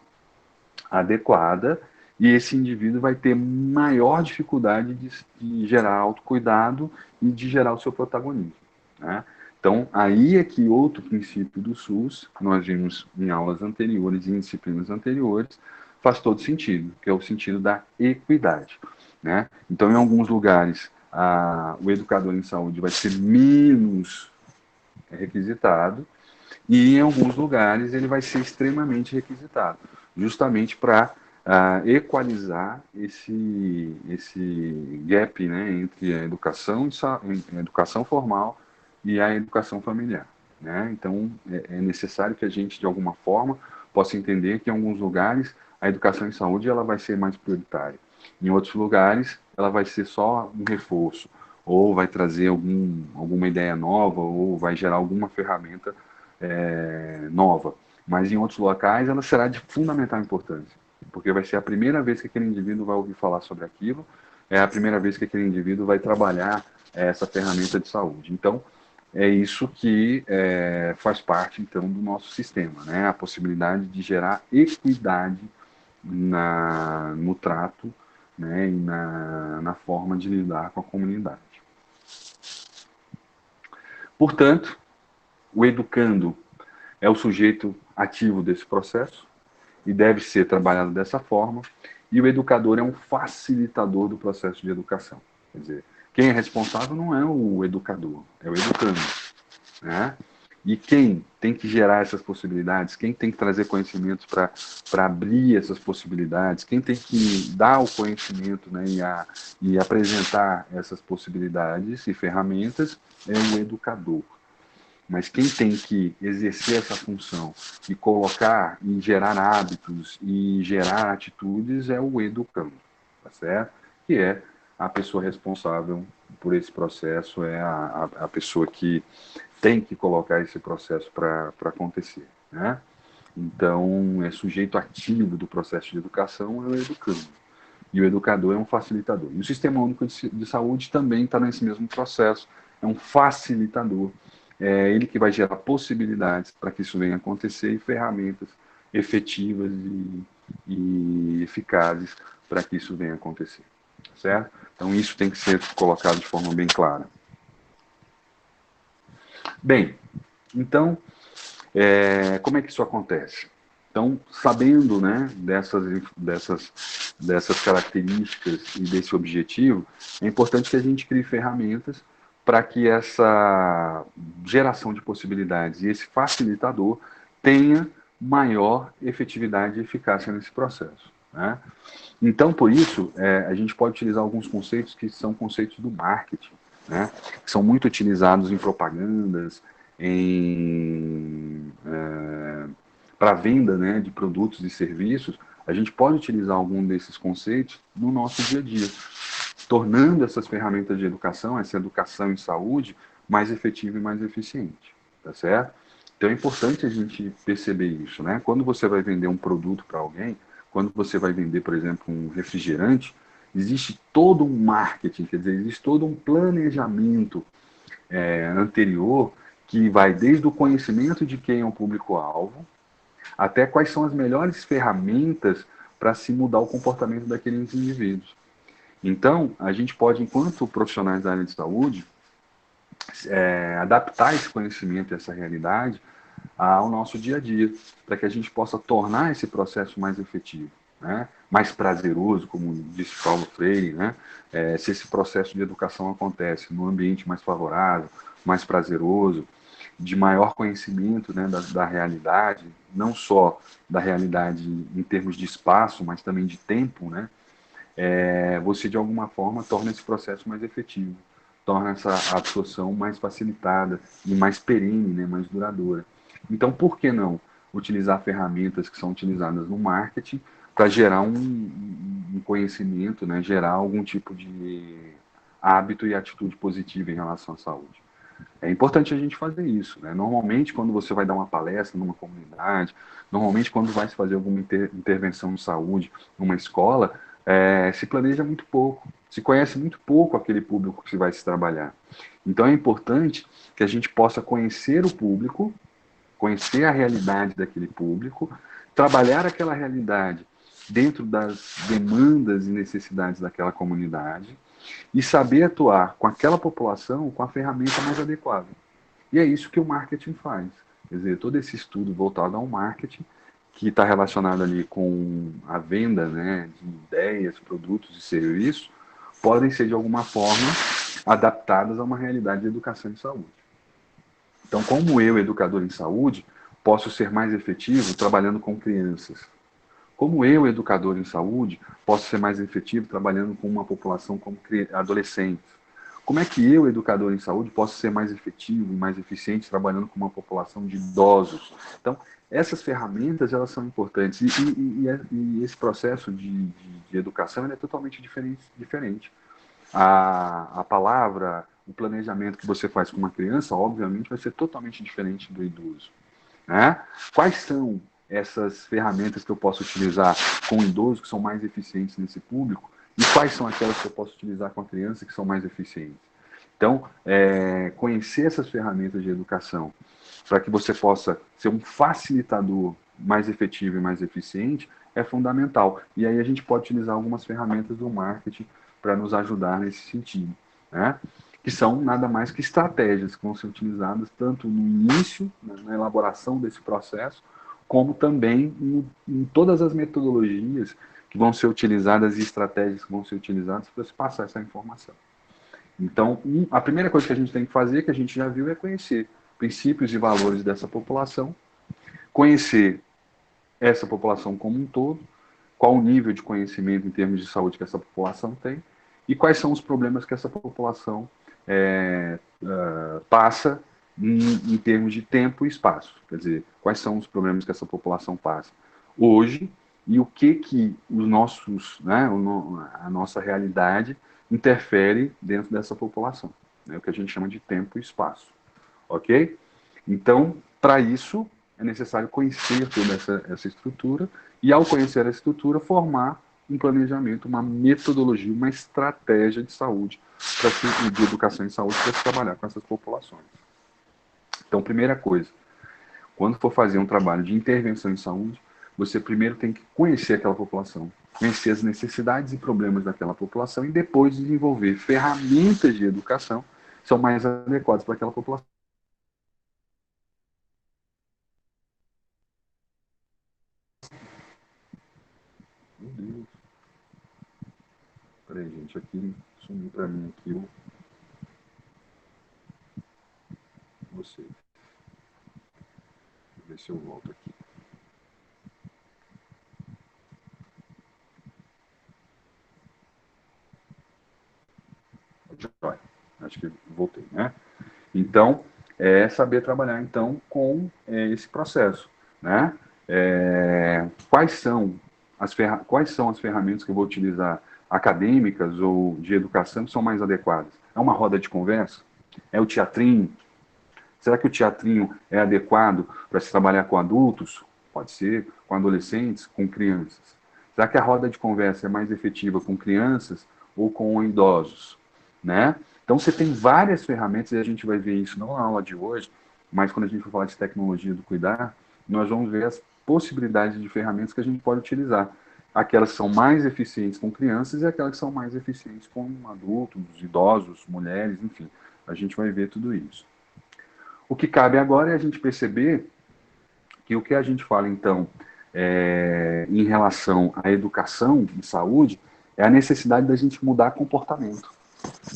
adequada e esse indivíduo vai ter maior dificuldade de gerar autocuidado e de gerar o seu protagonismo, né? Então, aí é que outro princípio do SUS, que nós vimos em aulas anteriores e em disciplinas anteriores, faz todo sentido, que é o sentido da equidade, né? Então, em alguns lugares, o educador em saúde vai ser menos requisitado e em alguns lugares ele vai ser extremamente requisitado, justamente para equalizar esse gap, né, entre a educação formal e a educação familiar, né? Então, é necessário que a gente, de alguma forma, possa entender que em alguns lugares a educação em saúde ela vai ser mais prioritária. Em outros lugares, ela vai ser só um reforço, ou vai trazer alguma ideia nova, ou vai gerar alguma ferramenta nova. Mas em outros locais, ela será de fundamental importância, porque vai ser a primeira vez que aquele indivíduo vai ouvir falar sobre aquilo, é a primeira vez que aquele indivíduo vai trabalhar essa ferramenta de saúde. Então, é isso que faz parte, então, do nosso sistema, né? A possibilidade de gerar equidade no trato, né? E na forma de lidar com a comunidade. Portanto, o educando é o sujeito ativo desse processo e deve ser trabalhado dessa forma, e o educador é um facilitador do processo de educação. Quer dizer, quem é responsável não é o educador, é o educando, né? E quem tem que gerar essas possibilidades, quem tem que trazer conhecimentos para abrir essas possibilidades, quem tem que dar o conhecimento, né, e apresentar essas possibilidades e ferramentas é o educador. Mas quem tem que exercer essa função e colocar e gerar hábitos e gerar atitudes é o educando, tá certo? Que é a pessoa responsável por esse processo, é a pessoa que tem que colocar esse processo para acontecer, né? Então, é sujeito ativo do processo de educação é o educando. E o educador é um facilitador. E o Sistema Único de Saúde também está nesse mesmo processo, é um facilitador. É ele que vai gerar possibilidades para que isso venha a acontecer e ferramentas efetivas e eficazes para que isso venha a acontecer. Certo? Então, isso tem que ser colocado de forma bem clara. Bem, então, Como é que isso acontece? Então, sabendo, né, dessas características e desse objetivo, é importante que a gente crie ferramentas para que essa geração de possibilidades e esse facilitador tenha maior efetividade e eficácia nesse processo, né? Então, por isso, a gente pode utilizar alguns conceitos que são conceitos do marketing, né? Que são muito utilizados em propagandas, para venda, né, de produtos e serviços. A gente pode utilizar algum desses conceitos no nosso dia a dia, tornando essas ferramentas de educação, essa educação em saúde, mais efetiva e mais eficiente, tá certo? Então é importante a gente perceber isso, né? Quando você vai vender um produto para alguém, quando você vai vender, por exemplo, um refrigerante, existe todo um marketing, quer dizer, existe todo um planejamento anterior que vai desde o conhecimento de quem é o público-alvo, até quais são as melhores ferramentas para se mudar o comportamento daqueles indivíduos. Então, a gente pode, enquanto profissionais da área de saúde, adaptar esse conhecimento, essa realidade, ao nosso dia a dia, para que a gente possa tornar esse processo mais efetivo, né? Mais prazeroso, como disse Paulo Freire, né? Se esse processo de educação acontece num ambiente mais favorável, mais prazeroso, de maior conhecimento, né, da realidade, não só da realidade em termos de espaço, mas também de tempo, né? Você de alguma forma torna esse processo mais efetivo, torna essa absorção mais facilitada e mais perene, né, mais duradoura. Então, por que não utilizar ferramentas que são utilizadas no marketing para gerar um conhecimento, né, gerar algum tipo de hábito e atitude positiva em relação à saúde? É importante a gente fazer isso, né? Normalmente, quando você vai dar uma palestra numa comunidade, normalmente, quando vai se fazer alguma intervenção de saúde numa escola, se planeja muito pouco, se conhece muito pouco aquele público que vai se trabalhar. Então, é importante que a gente possa conhecer o público, conhecer a realidade daquele público, trabalhar aquela realidade dentro das demandas e necessidades daquela comunidade, e saber atuar com aquela população com a ferramenta mais adequada. E é isso que o marketing faz. Quer dizer, todo esse estudo voltado ao marketing, que está relacionado ali com a venda, né, de ideias, produtos e serviços, podem ser de alguma forma adaptadas a uma realidade de educação e saúde. Então, como eu, educador em saúde, posso ser mais efetivo trabalhando com crianças? Como eu, educador em saúde, posso ser mais efetivo trabalhando com uma população como adolescentes? Como é que eu, educador em saúde, posso ser mais efetivo e mais eficiente trabalhando com uma população de idosos? Então, essas ferramentas, elas são importantes. E esse processo de educação é totalmente diferente. A palavra, o planejamento que você faz com uma criança, obviamente, vai ser totalmente diferente do idoso, né? Quais são essas ferramentas que eu posso utilizar com o idoso que são mais eficientes nesse público e quais são aquelas que eu posso utilizar com a criança que são mais eficientes? Então, conhecer essas ferramentas de educação para que você possa ser um facilitador mais efetivo e mais eficiente é fundamental. E aí a gente pode utilizar algumas ferramentas do marketing para nos ajudar nesse sentido, né? Que são nada mais que estratégias que vão ser utilizadas tanto no início, na elaboração desse processo, como também em todas as metodologias que vão ser utilizadas e estratégias que vão ser utilizadas para se passar essa informação. Então, a primeira coisa que a gente tem que fazer, que a gente já viu, é conhecer princípios e valores dessa população, conhecer essa população como um todo, qual o nível de conhecimento em termos de saúde que essa população tem e quais são os problemas que essa população passa em termos de tempo e espaço. Quer dizer, quais são os problemas que essa população passa hoje e o que os nossos, né, a nossa realidade interfere dentro dessa população, né, o que a gente chama de tempo e espaço, ok? Então, para isso, é necessário conhecer toda essa estrutura e, ao conhecer a estrutura, formar um planejamento, uma metodologia, uma estratégia de saúde, de educação em saúde, para se trabalhar com essas populações. Então, primeira coisa, quando for fazer um trabalho de intervenção em saúde, você primeiro tem que conhecer aquela população, conhecer as necessidades e problemas daquela população e depois desenvolver ferramentas de educação que são mais adequadas para aquela população. Peraí, gente, aqui sumiu para mim aqui você. Deixa eu ver se eu volto aqui. Joia. Acho que voltei, né? Então, é saber trabalhar, então, com esse processo, né? Quais são as ferramentas que eu vou utilizar, acadêmicas ou de educação, que são mais adequadas? É uma roda de conversa? É o teatrinho? Será que o teatrinho é adequado para se trabalhar com adultos? Pode ser, com adolescentes, com crianças. Será que a roda de conversa é mais efetiva com crianças ou com idosos? Né? Então você tem várias ferramentas, e a gente vai ver isso não na aula de hoje, mas quando a gente for falar de tecnologia do cuidar, nós vamos ver as possibilidades de ferramentas que a gente pode utilizar. Aquelas que são mais eficientes com crianças e aquelas que são mais eficientes com adultos, idosos, mulheres, enfim. A gente vai ver tudo isso. O que cabe agora é a gente perceber que o que a gente fala, então, em relação à educação e saúde, é a necessidade da gente mudar comportamento.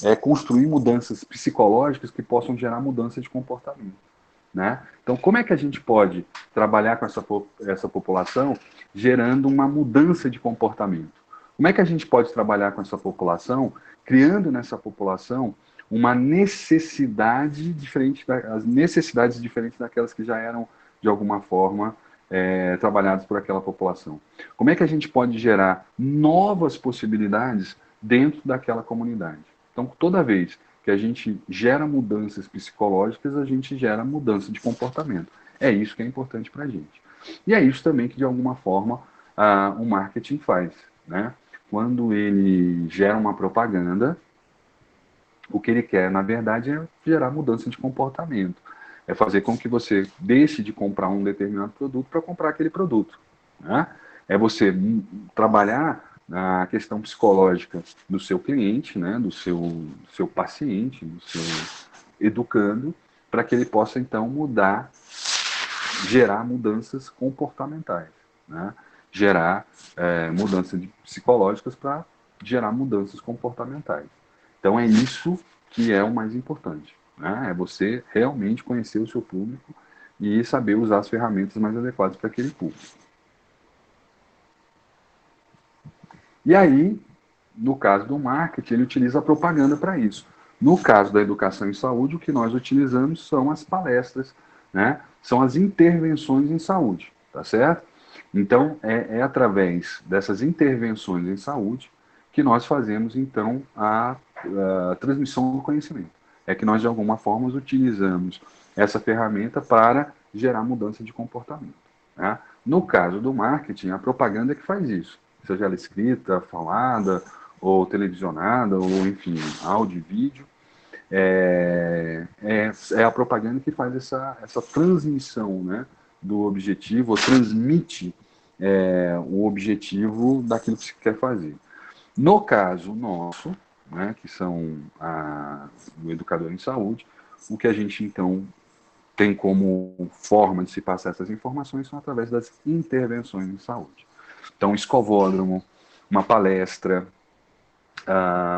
É construir mudanças psicológicas que possam gerar mudança de comportamento. Né? Então, como é que a gente pode trabalhar com essa população gerando uma mudança de comportamento? Como é que a gente pode trabalhar com essa população, criando nessa população uma necessidade diferente, as necessidades diferentes daquelas que já eram, de alguma forma, trabalhadas por aquela população? Como é que a gente pode gerar novas possibilidades dentro daquela comunidade? Então, toda vez que a gente gera mudanças psicológicas, a gente gera mudança de comportamento. É isso que é importante para a gente. E é isso também que, de alguma forma, o marketing faz. Né? Quando ele gera uma propaganda, o que ele quer, na verdade, é gerar mudança de comportamento. É fazer com que você deixe de comprar um determinado produto para comprar aquele produto. Né? É você trabalhar a questão psicológica do seu cliente, né, do seu paciente, do seu educando, para que ele possa, então, mudar, gerar mudanças comportamentais. Né? Gerar mudanças psicológicas para gerar mudanças comportamentais. Então, é isso que é o mais importante. Né? É você realmente conhecer o seu público e saber usar as ferramentas mais adequadas para aquele público. E aí, no caso do marketing, ele utiliza a propaganda para isso. No caso da educação em saúde, o que nós utilizamos são as palestras, né? São as intervenções em saúde, tá certo? Então, é através dessas intervenções em saúde que nós fazemos, então, a transmissão do conhecimento. É que nós, de alguma forma, utilizamos essa ferramenta para gerar mudança de comportamento. Né? No caso do marketing, a propaganda é que faz isso. Seja ela escrita, falada, ou televisionada, ou enfim, áudio e vídeo, é a propaganda que faz essa transmissão, né, do objetivo, ou transmite o objetivo daquilo que se quer fazer. No caso nosso, né, que são o educador em saúde, o que a gente então tem como forma de se passar essas informações são através das intervenções em saúde. Então, escovódromo, uma palestra,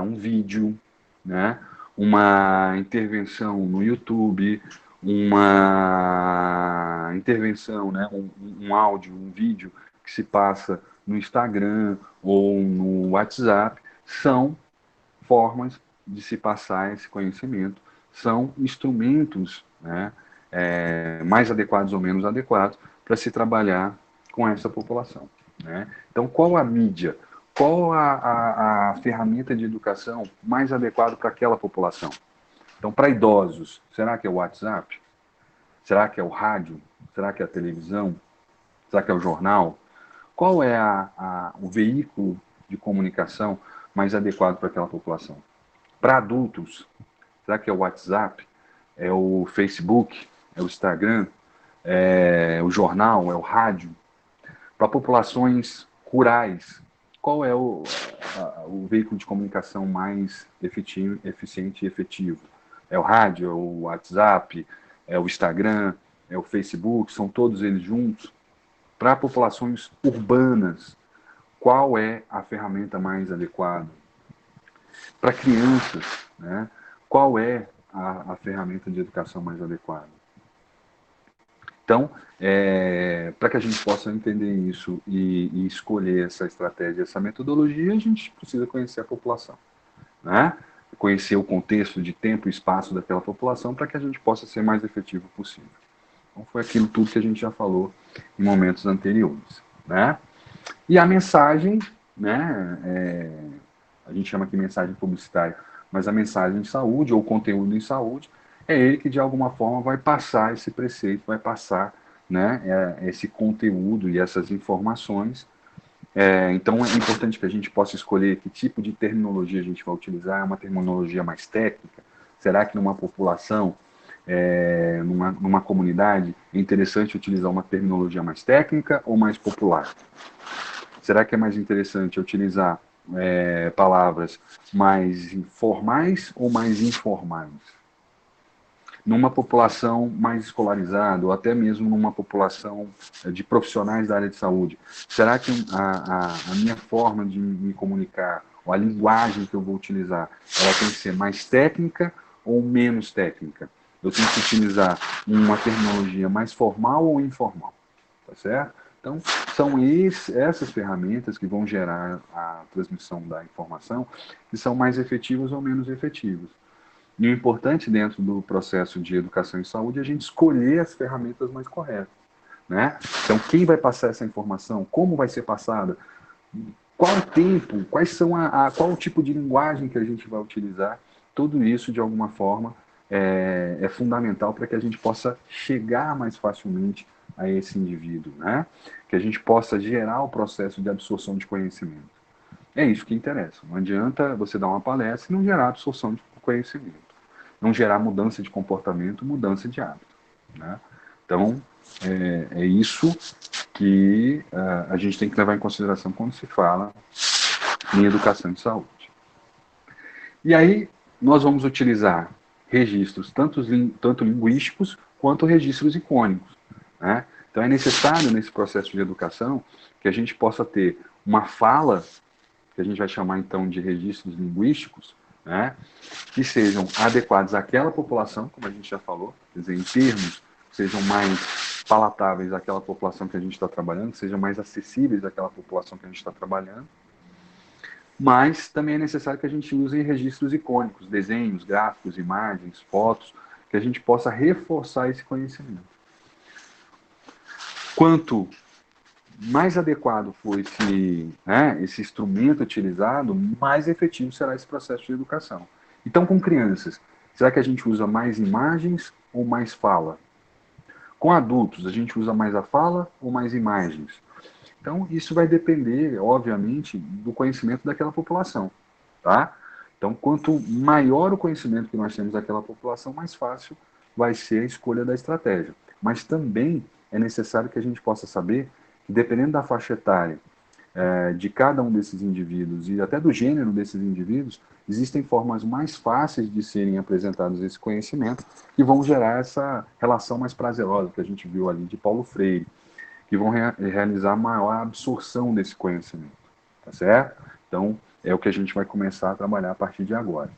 um vídeo, né? Uma intervenção no YouTube, uma intervenção, né? Um áudio, um vídeo que se passa no Instagram ou no WhatsApp, são formas de se passar esse conhecimento, são instrumentos, né? Mais adequados ou menos adequados para se trabalhar com essa população. Né? Então, qual a mídia? Qual a ferramenta de educação mais adequada para aquela população? Então, para idosos, será que é o WhatsApp? Será que é o rádio? Será que é a televisão? Será que é o jornal? Qual é o veículo de comunicação mais adequado para aquela população? Para adultos, será que é o WhatsApp? É o Facebook? É o Instagram? É o jornal? É o rádio? Para populações rurais, qual é o veículo de comunicação mais eficiente e efetivo? É o rádio, é o WhatsApp, é o Instagram, é o Facebook, são todos eles juntos? Para populações urbanas, qual é a ferramenta mais adequada? Para crianças, né, qual é a ferramenta de educação mais adequada? Então, para que a gente possa entender isso e escolher essa estratégia, essa metodologia, a gente precisa conhecer a população, né? Conhecer o contexto de tempo e espaço daquela população para que a gente possa ser mais efetivo possível. Então, foi aquilo tudo que a gente já falou em momentos anteriores, né? E a mensagem, né? A gente chama aqui mensagem publicitária, mas a mensagem em saúde ou conteúdo em saúde é ele que de alguma forma vai passar esse preceito, vai passar, né, esse conteúdo e essas informações. Então é importante que a gente possa escolher que tipo de terminologia a gente vai utilizar. É uma terminologia mais técnica? Será que numa população, numa comunidade, é interessante utilizar uma terminologia mais técnica ou mais popular? Será que é mais interessante utilizar palavras mais formais ou mais informais? Numa população mais escolarizada, ou até mesmo numa população de profissionais da área de saúde, será que a minha forma de me comunicar, ou a linguagem que eu vou utilizar, ela tem que ser mais técnica ou menos técnica? Eu tenho que utilizar uma terminologia mais formal ou informal, tá certo? Então, são essas ferramentas que vão gerar a transmissão da informação, que são mais efetivas ou menos efetivas. E o importante dentro do processo de educação em saúde é a gente escolher as ferramentas mais corretas, né? Então, quem vai passar essa informação, como vai ser passada, qual o tempo, quais são qual o tipo de linguagem que a gente vai utilizar, tudo isso, de alguma forma, é fundamental para que a gente possa chegar mais facilmente a esse indivíduo, né? Que a gente possa gerar o processo de absorção de conhecimento. É isso que interessa. Não adianta você dar uma palestra e não gerar absorção de conhecimento. Não gerar mudança de comportamento, mudança de hábito, né? Então, é isso que a gente tem que levar em consideração quando se fala em educação e saúde. E aí, nós vamos utilizar registros tanto linguísticos quanto registros icônicos, né? Então, é necessário, nesse processo de educação, que a gente possa ter uma fala, que a gente vai chamar então de registros linguísticos, né, que sejam adequados àquela população, como a gente já falou, quer dizer, em termos que sejam mais palatáveis àquela população que a gente está trabalhando, que sejam mais acessíveis àquela população que a gente está trabalhando, mas também é necessário que a gente use registros icônicos, desenhos, gráficos, imagens, fotos, que a gente possa reforçar esse conhecimento. Quanto mais adequado for esse instrumento utilizado, mais efetivo será esse processo de educação. Então, com crianças, será que a gente usa mais imagens ou mais fala? Com adultos, a gente usa mais a fala ou mais imagens? Então, isso vai depender, obviamente, do conhecimento daquela população, tá? Então, quanto maior o conhecimento que nós temos daquela população, mais fácil vai ser a escolha da estratégia. Mas também é necessário que a gente possa saber que, dependendo da faixa etária de cada um desses indivíduos e até do gênero desses indivíduos, existem formas mais fáceis de serem apresentados esse conhecimento que vão gerar essa relação mais prazerosa que a gente viu ali de Paulo Freire, que vão realizar maior absorção desse conhecimento, tá certo? Então, é o que a gente vai começar a trabalhar a partir de agora.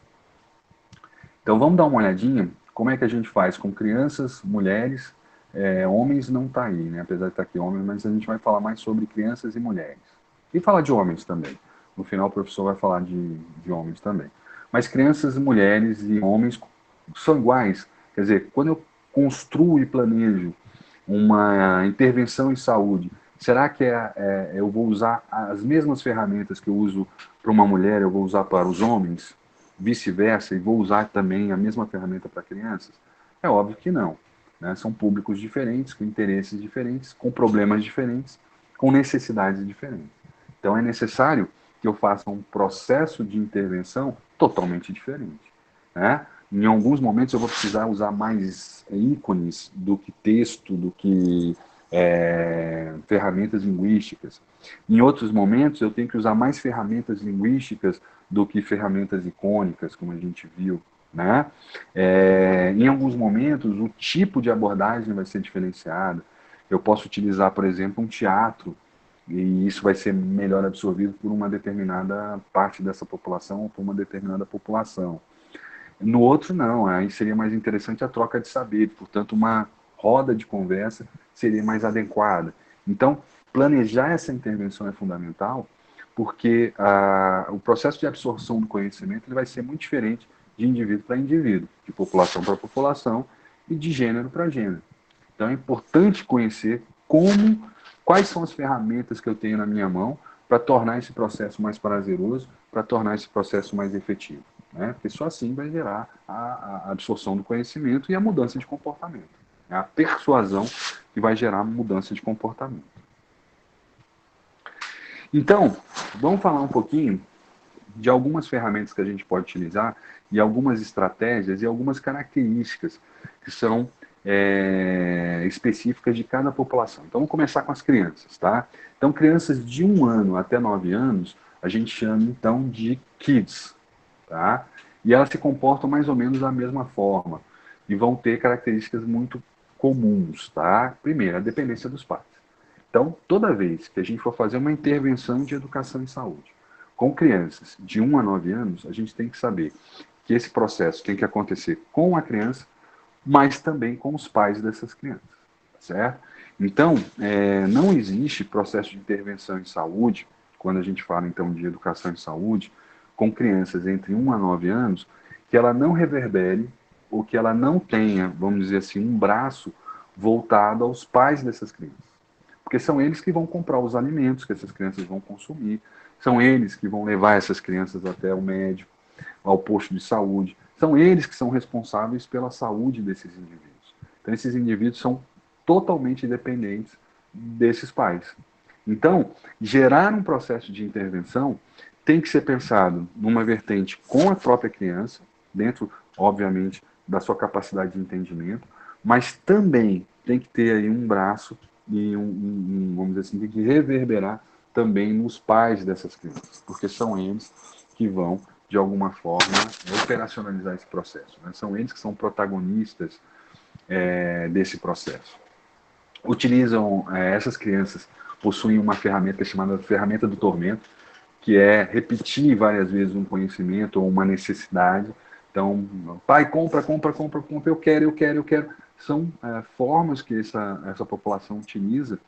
Então, vamos dar uma olhadinha como é que a gente faz com crianças, mulheres, homens não está aí, né? Apesar de estar aqui homens, mas a gente vai falar mais sobre crianças e mulheres. E falar de homens também. No final, o professor vai falar de homens também. Mas crianças, mulheres e homens são iguais. Quer dizer, quando eu construo e planejo uma intervenção em saúde, será que eu vou usar as mesmas ferramentas que eu uso para uma mulher, eu vou usar para os homens? Vice-versa, e vou usar também a mesma ferramenta para crianças? É óbvio que não, né? São públicos diferentes, com interesses diferentes, com problemas diferentes, com necessidades diferentes. Então é necessário que eu faça um processo de intervenção totalmente diferente, né? Em alguns momentos eu vou precisar usar mais ícones do que texto, do que ferramentas linguísticas. Em outros momentos eu tenho que usar mais ferramentas linguísticas do que ferramentas icônicas, como a gente viu, né? Em alguns momentos o tipo de abordagem vai ser diferenciado. Eu posso utilizar, por exemplo, um teatro e isso vai ser melhor absorvido por uma determinada parte dessa população ou por uma determinada população. No outro, não, aí seria mais interessante a troca de saber, portanto, uma roda de conversa seria mais adequada. Então, planejar essa intervenção é fundamental, porque o processo de absorção do conhecimento ele vai ser muito diferente de indivíduo para indivíduo, de população para população e de gênero para gênero. Então, é importante conhecer quais são as ferramentas que eu tenho na minha mão para tornar esse processo mais prazeroso, para tornar esse processo mais efetivo. Né? Porque só assim vai gerar a absorção do conhecimento e a mudança de comportamento. É a persuasão que vai gerar mudança de comportamento. Então, vamos falar um pouquinho de algumas ferramentas que a gente pode utilizar e algumas estratégias e algumas características que são específicas de cada população. Então, vamos começar com as crianças, tá? Então, crianças de 1 ano até 9 anos, a gente chama, então, de kids, tá? E elas se comportam mais ou menos da mesma forma e vão ter características muito comuns, tá? Primeiro, a dependência dos pais. Então, toda vez que a gente for fazer uma intervenção de educação e saúde com crianças de 1 a 9 anos, a gente tem que saber que esse processo tem que acontecer com a criança, mas também com os pais dessas crianças, certo? Então, não existe processo de intervenção em saúde, quando a gente fala, então, de educação em saúde, com crianças entre 1 a 9 anos, que ela não reverbere ou que ela não tenha, vamos dizer assim, um braço voltado aos pais dessas crianças. Porque são eles que vão comprar os alimentos que essas crianças vão consumir, são eles que vão levar essas crianças até o médico, ao posto de saúde, são eles que são responsáveis pela saúde desses indivíduos. Então, esses indivíduos são totalmente dependentes desses pais. Então, gerar um processo de intervenção tem que ser pensado numa vertente com a própria criança, dentro, obviamente, da sua capacidade de entendimento, mas também tem que ter aí um braço e vamos dizer assim, tem que reverberar também nos pais dessas crianças, porque são eles que vão, de alguma forma, operacionalizar esse processo. Né? São eles que são protagonistas desse processo. Utilizam, essas crianças possuem uma ferramenta chamada ferramenta do tormento, que é repetir várias vezes um conhecimento ou uma necessidade. Então, pai, compra, eu quero. São formas que essa população utiliza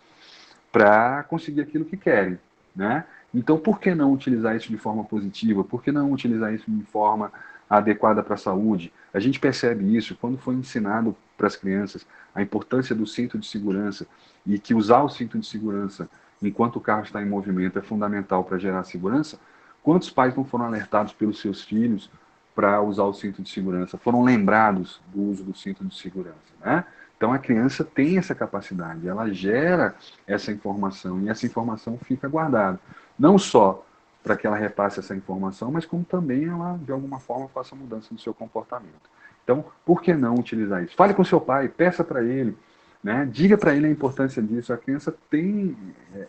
para conseguir aquilo que querem, né? Então, por que não utilizar isso de forma positiva? Por que não utilizar isso de forma adequada para a saúde? A gente percebe isso quando foi ensinado para as crianças a importância do cinto de segurança e que usar o cinto de segurança enquanto o carro está em movimento é fundamental para gerar segurança. Quantos pais não foram alertados pelos seus filhos para usar o cinto de segurança? Foram lembrados do uso do cinto de segurança, né? Então a criança tem essa capacidade, ela gera essa informação e essa informação fica guardada. Não só para que ela repasse essa informação, mas como também ela, de alguma forma, faça mudança no seu comportamento. Então, por que não utilizar isso? Fale com seu pai, peça para ele, né? Diga para ele a importância disso. A criança tem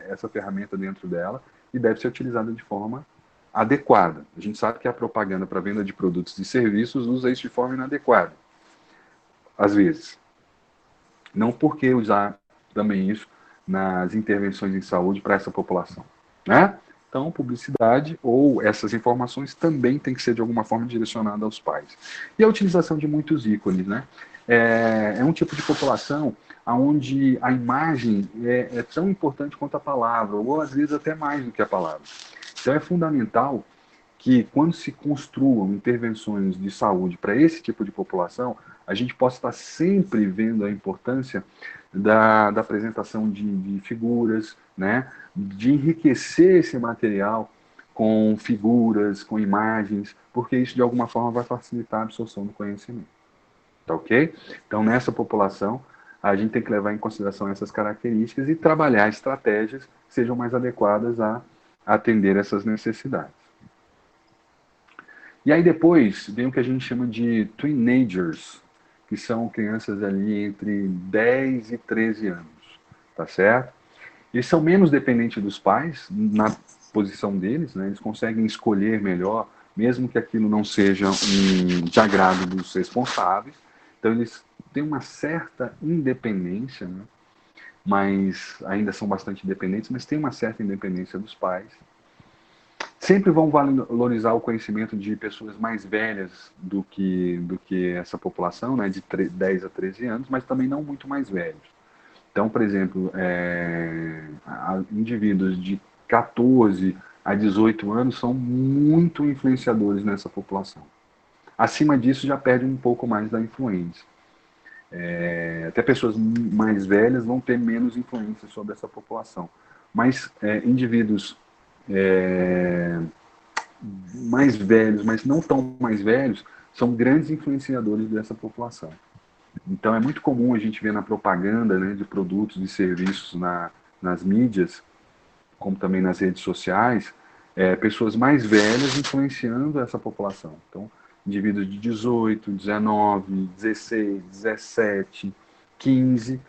essa ferramenta dentro dela e deve ser utilizada de forma adequada. A gente sabe que a propaganda para venda de produtos e serviços usa isso de forma inadequada, às vezes. Não por que usar também isso nas intervenções em saúde para essa população, né? Então, publicidade ou essas informações também tem que ser de alguma forma direcionada aos pais. E a utilização de muitos ícones, né? É um tipo de população onde a imagem é tão importante quanto a palavra, ou às vezes até mais do que a palavra. Então, é fundamental que quando se construam intervenções de saúde para esse tipo de população, a gente possa estar sempre vendo a importância da apresentação de figuras, né? De enriquecer esse material com figuras, com imagens, porque isso de alguma forma vai facilitar a absorção do conhecimento. Tá ok? Então, nessa população, a gente tem que levar em consideração essas características e trabalhar estratégias que sejam mais adequadas a atender essas necessidades. E aí depois vem o que a gente chama de teenagers, que são crianças ali entre 10 e 13 anos, tá certo? Eles são menos dependentes dos pais na posição deles, né? Eles conseguem escolher melhor, mesmo que aquilo não seja de agrado dos responsáveis. Então eles têm uma certa independência, né? mas ainda são bastante dependentes, mas tem uma certa independência dos pais. Sempre vão valorizar o conhecimento de pessoas mais velhas do que essa população, né, de 10 a 13 anos, mas também não muito mais velhos. Então, por exemplo, indivíduos de 14 a 18 anos são muito influenciadores nessa população. Acima disso, já perde um pouco mais da influência. Até pessoas mais velhas vão ter menos influência sobre essa população. Mas indivíduos mais velhos, mas não tão mais velhos, são grandes influenciadores dessa população. Então é muito comum a gente ver na propaganda, né, de produtos e serviços nas mídias, como também nas redes sociais, pessoas mais velhas influenciando essa população. Então, indivíduos de 18, 19, 16, 17, 15,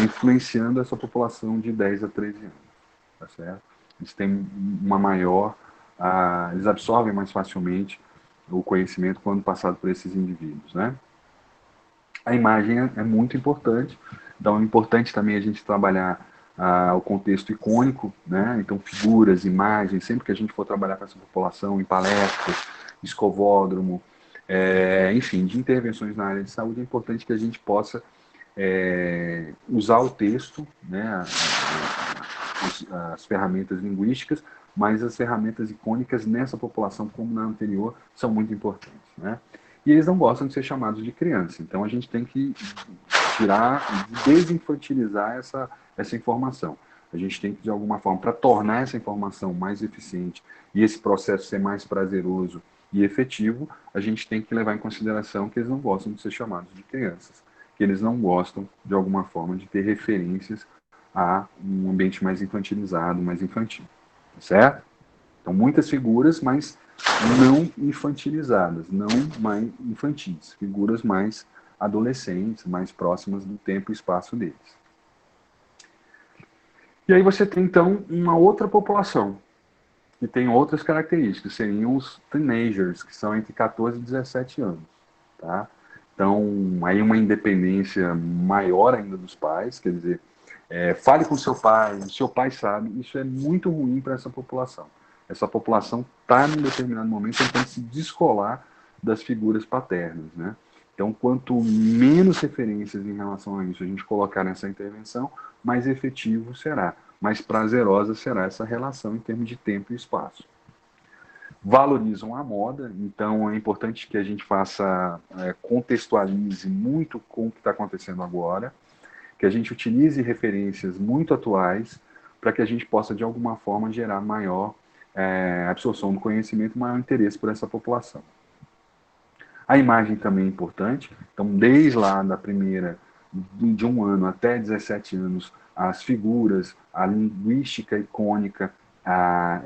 influenciando essa população de 10 a 13 anos. Tá certo? Eles têm uma maior... eles absorvem mais facilmente o conhecimento quando passado por esses indivíduos, né? A imagem é muito importante, então é importante também a gente trabalhar o contexto icônico, né? Então figuras, imagens, sempre que a gente for trabalhar com essa população, em palestras, escovódromo, enfim, de intervenções na área de saúde, é importante que a gente possa usar o texto, né? As ferramentas linguísticas, mas as ferramentas icônicas nessa população, como na anterior, são muito importantes, né? E eles não gostam de ser chamados de criança. Então a gente tem que tirar, desinfantilizar essa informação. A gente tem que, de alguma forma, para tornar essa informação mais eficiente e esse processo ser mais prazeroso e efetivo, a gente tem que levar em consideração que eles não gostam de ser chamados de crianças, que eles não gostam, de alguma forma, de ter referências a um ambiente mais infantilizado, mais infantil. Certo? Então, muitas figuras, mas não infantilizadas, não mais infantis, figuras mais adolescentes, mais próximas do tempo e espaço deles. E aí você tem, então, uma outra população, que tem outras características, seriam os teenagers, que são entre 14 e 17 anos. Tá? Então, aí uma independência maior ainda dos pais, quer dizer, fale com seu pai sabe, isso é muito ruim para essa população. Essa população está, num determinado momento, tentando se descolar das figuras paternas, né? Então, quanto menos referências em relação a isso a gente colocar nessa intervenção, mais efetivo será, mais prazerosa será essa relação em termos de tempo e espaço. Valorizam a moda, então é importante que a gente contextualize muito com o que está acontecendo agora, que a gente utilize referências muito atuais para que a gente possa, de alguma forma, gerar maior absorção do conhecimento, maior interesse por essa população. A imagem também é importante, então desde lá da primeira, de 1 ano até 17 anos, as figuras, a linguística icônica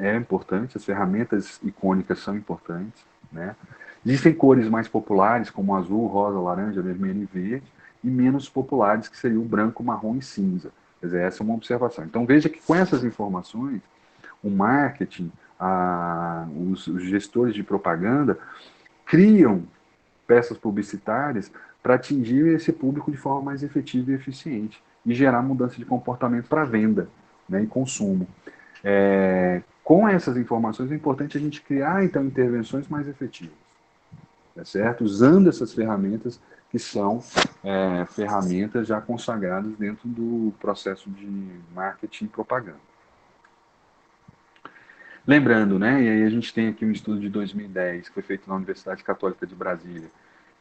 é importante, as ferramentas icônicas são importantes, né? Existem cores mais populares, como azul, rosa, laranja, vermelho e verde, e menos populares, que seria o branco, marrom e cinza. Quer dizer, essa é uma observação. Então veja que com essas informações, o marketing, os gestores de propaganda criam peças publicitárias para atingir esse público de forma mais efetiva e eficiente e gerar mudança de comportamento para venda, né, e consumo. Com essas informações é importante a gente criar, então, intervenções mais efetivas, tá certo? Usando essas ferramentas que são ferramentas já consagradas dentro do processo de marketing e propaganda. Lembrando, né, e aí a gente tem aqui um estudo de 2010, que foi feito na Universidade Católica de Brasília,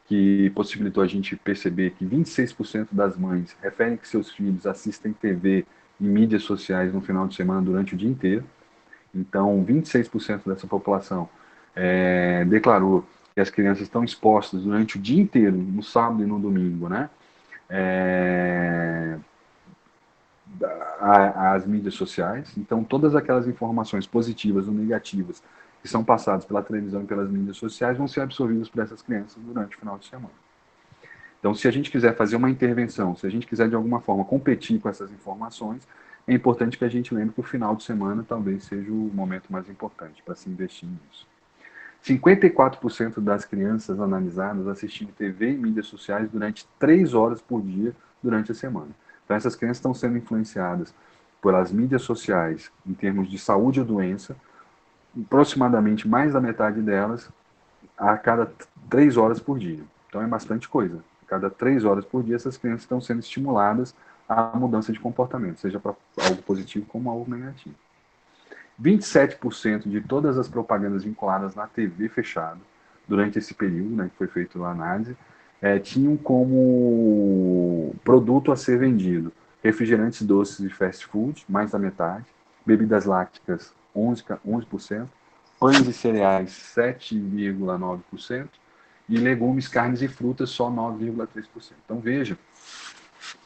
que possibilitou a gente perceber que 26% das mães referem que seus filhos assistem TV e mídias sociais no final de semana durante o dia inteiro. Então, 26% dessa população declarou que as crianças estão expostas durante o dia inteiro, no sábado e no domingo, né? Às mídias sociais. Então, todas aquelas informações positivas ou negativas que são passadas pela televisão e pelas mídias sociais vão ser absorvidas por essas crianças durante o final de semana. Então, se a gente quiser fazer uma intervenção, se a gente quiser de alguma forma competir com essas informações, é importante que a gente lembre que o final de semana talvez seja o momento mais importante para se investir nisso. 54% das crianças analisadas assistiam TV e mídias sociais durante 3 horas por dia durante a semana. Então, essas crianças estão sendo influenciadas pelas mídias sociais em termos de saúde ou doença, aproximadamente mais da metade delas a cada 3 horas por dia. Então é bastante coisa. A cada 3 horas por dia, essas crianças estão sendo estimuladas à mudança de comportamento, seja para algo positivo como algo negativo. 27% de todas as propagandas vinculadas na TV fechada, durante esse período, né, que foi feita a análise, tinham como produto a ser vendido refrigerantes doces e fast food, mais da metade, bebidas lácticas, 11%, pães e cereais, 7,9%, e legumes, carnes e frutas, só 9,3%. Então veja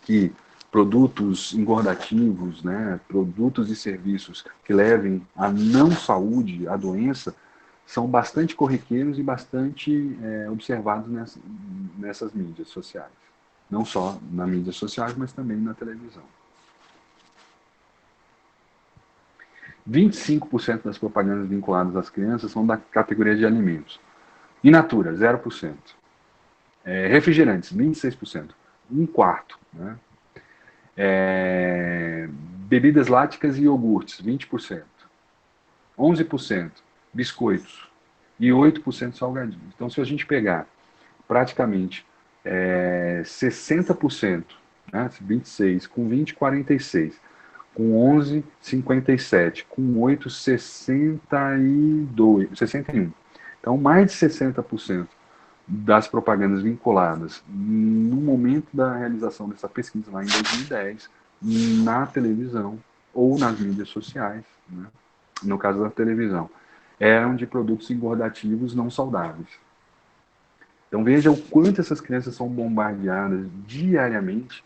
que produtos engordativos, né, produtos e serviços que levem à não saúde, à doença, são bastante corriqueiros e bastante observados nessas mídias sociais. Não só nas mídias sociais, mas também na televisão. 25% das propagandas vinculadas às crianças são da categoria de alimentos. In natura, 0%. Refrigerantes, 26%. Um quarto. Né? Bebidas lácticas e iogurtes, 20%. 11% biscoitos e 8% salgadinhos. Então, se a gente pegar praticamente 60%, né, 26%, com 20, 46%, com 11, 57%, com 8, 62, 61%. Então, mais de 60% das propagandas vinculadas no momento da realização dessa pesquisa lá em 2010, na televisão ou nas mídias sociais, né, no caso da televisão, eram de produtos engordativos não saudáveis. Então veja o quanto essas crianças são bombardeadas diariamente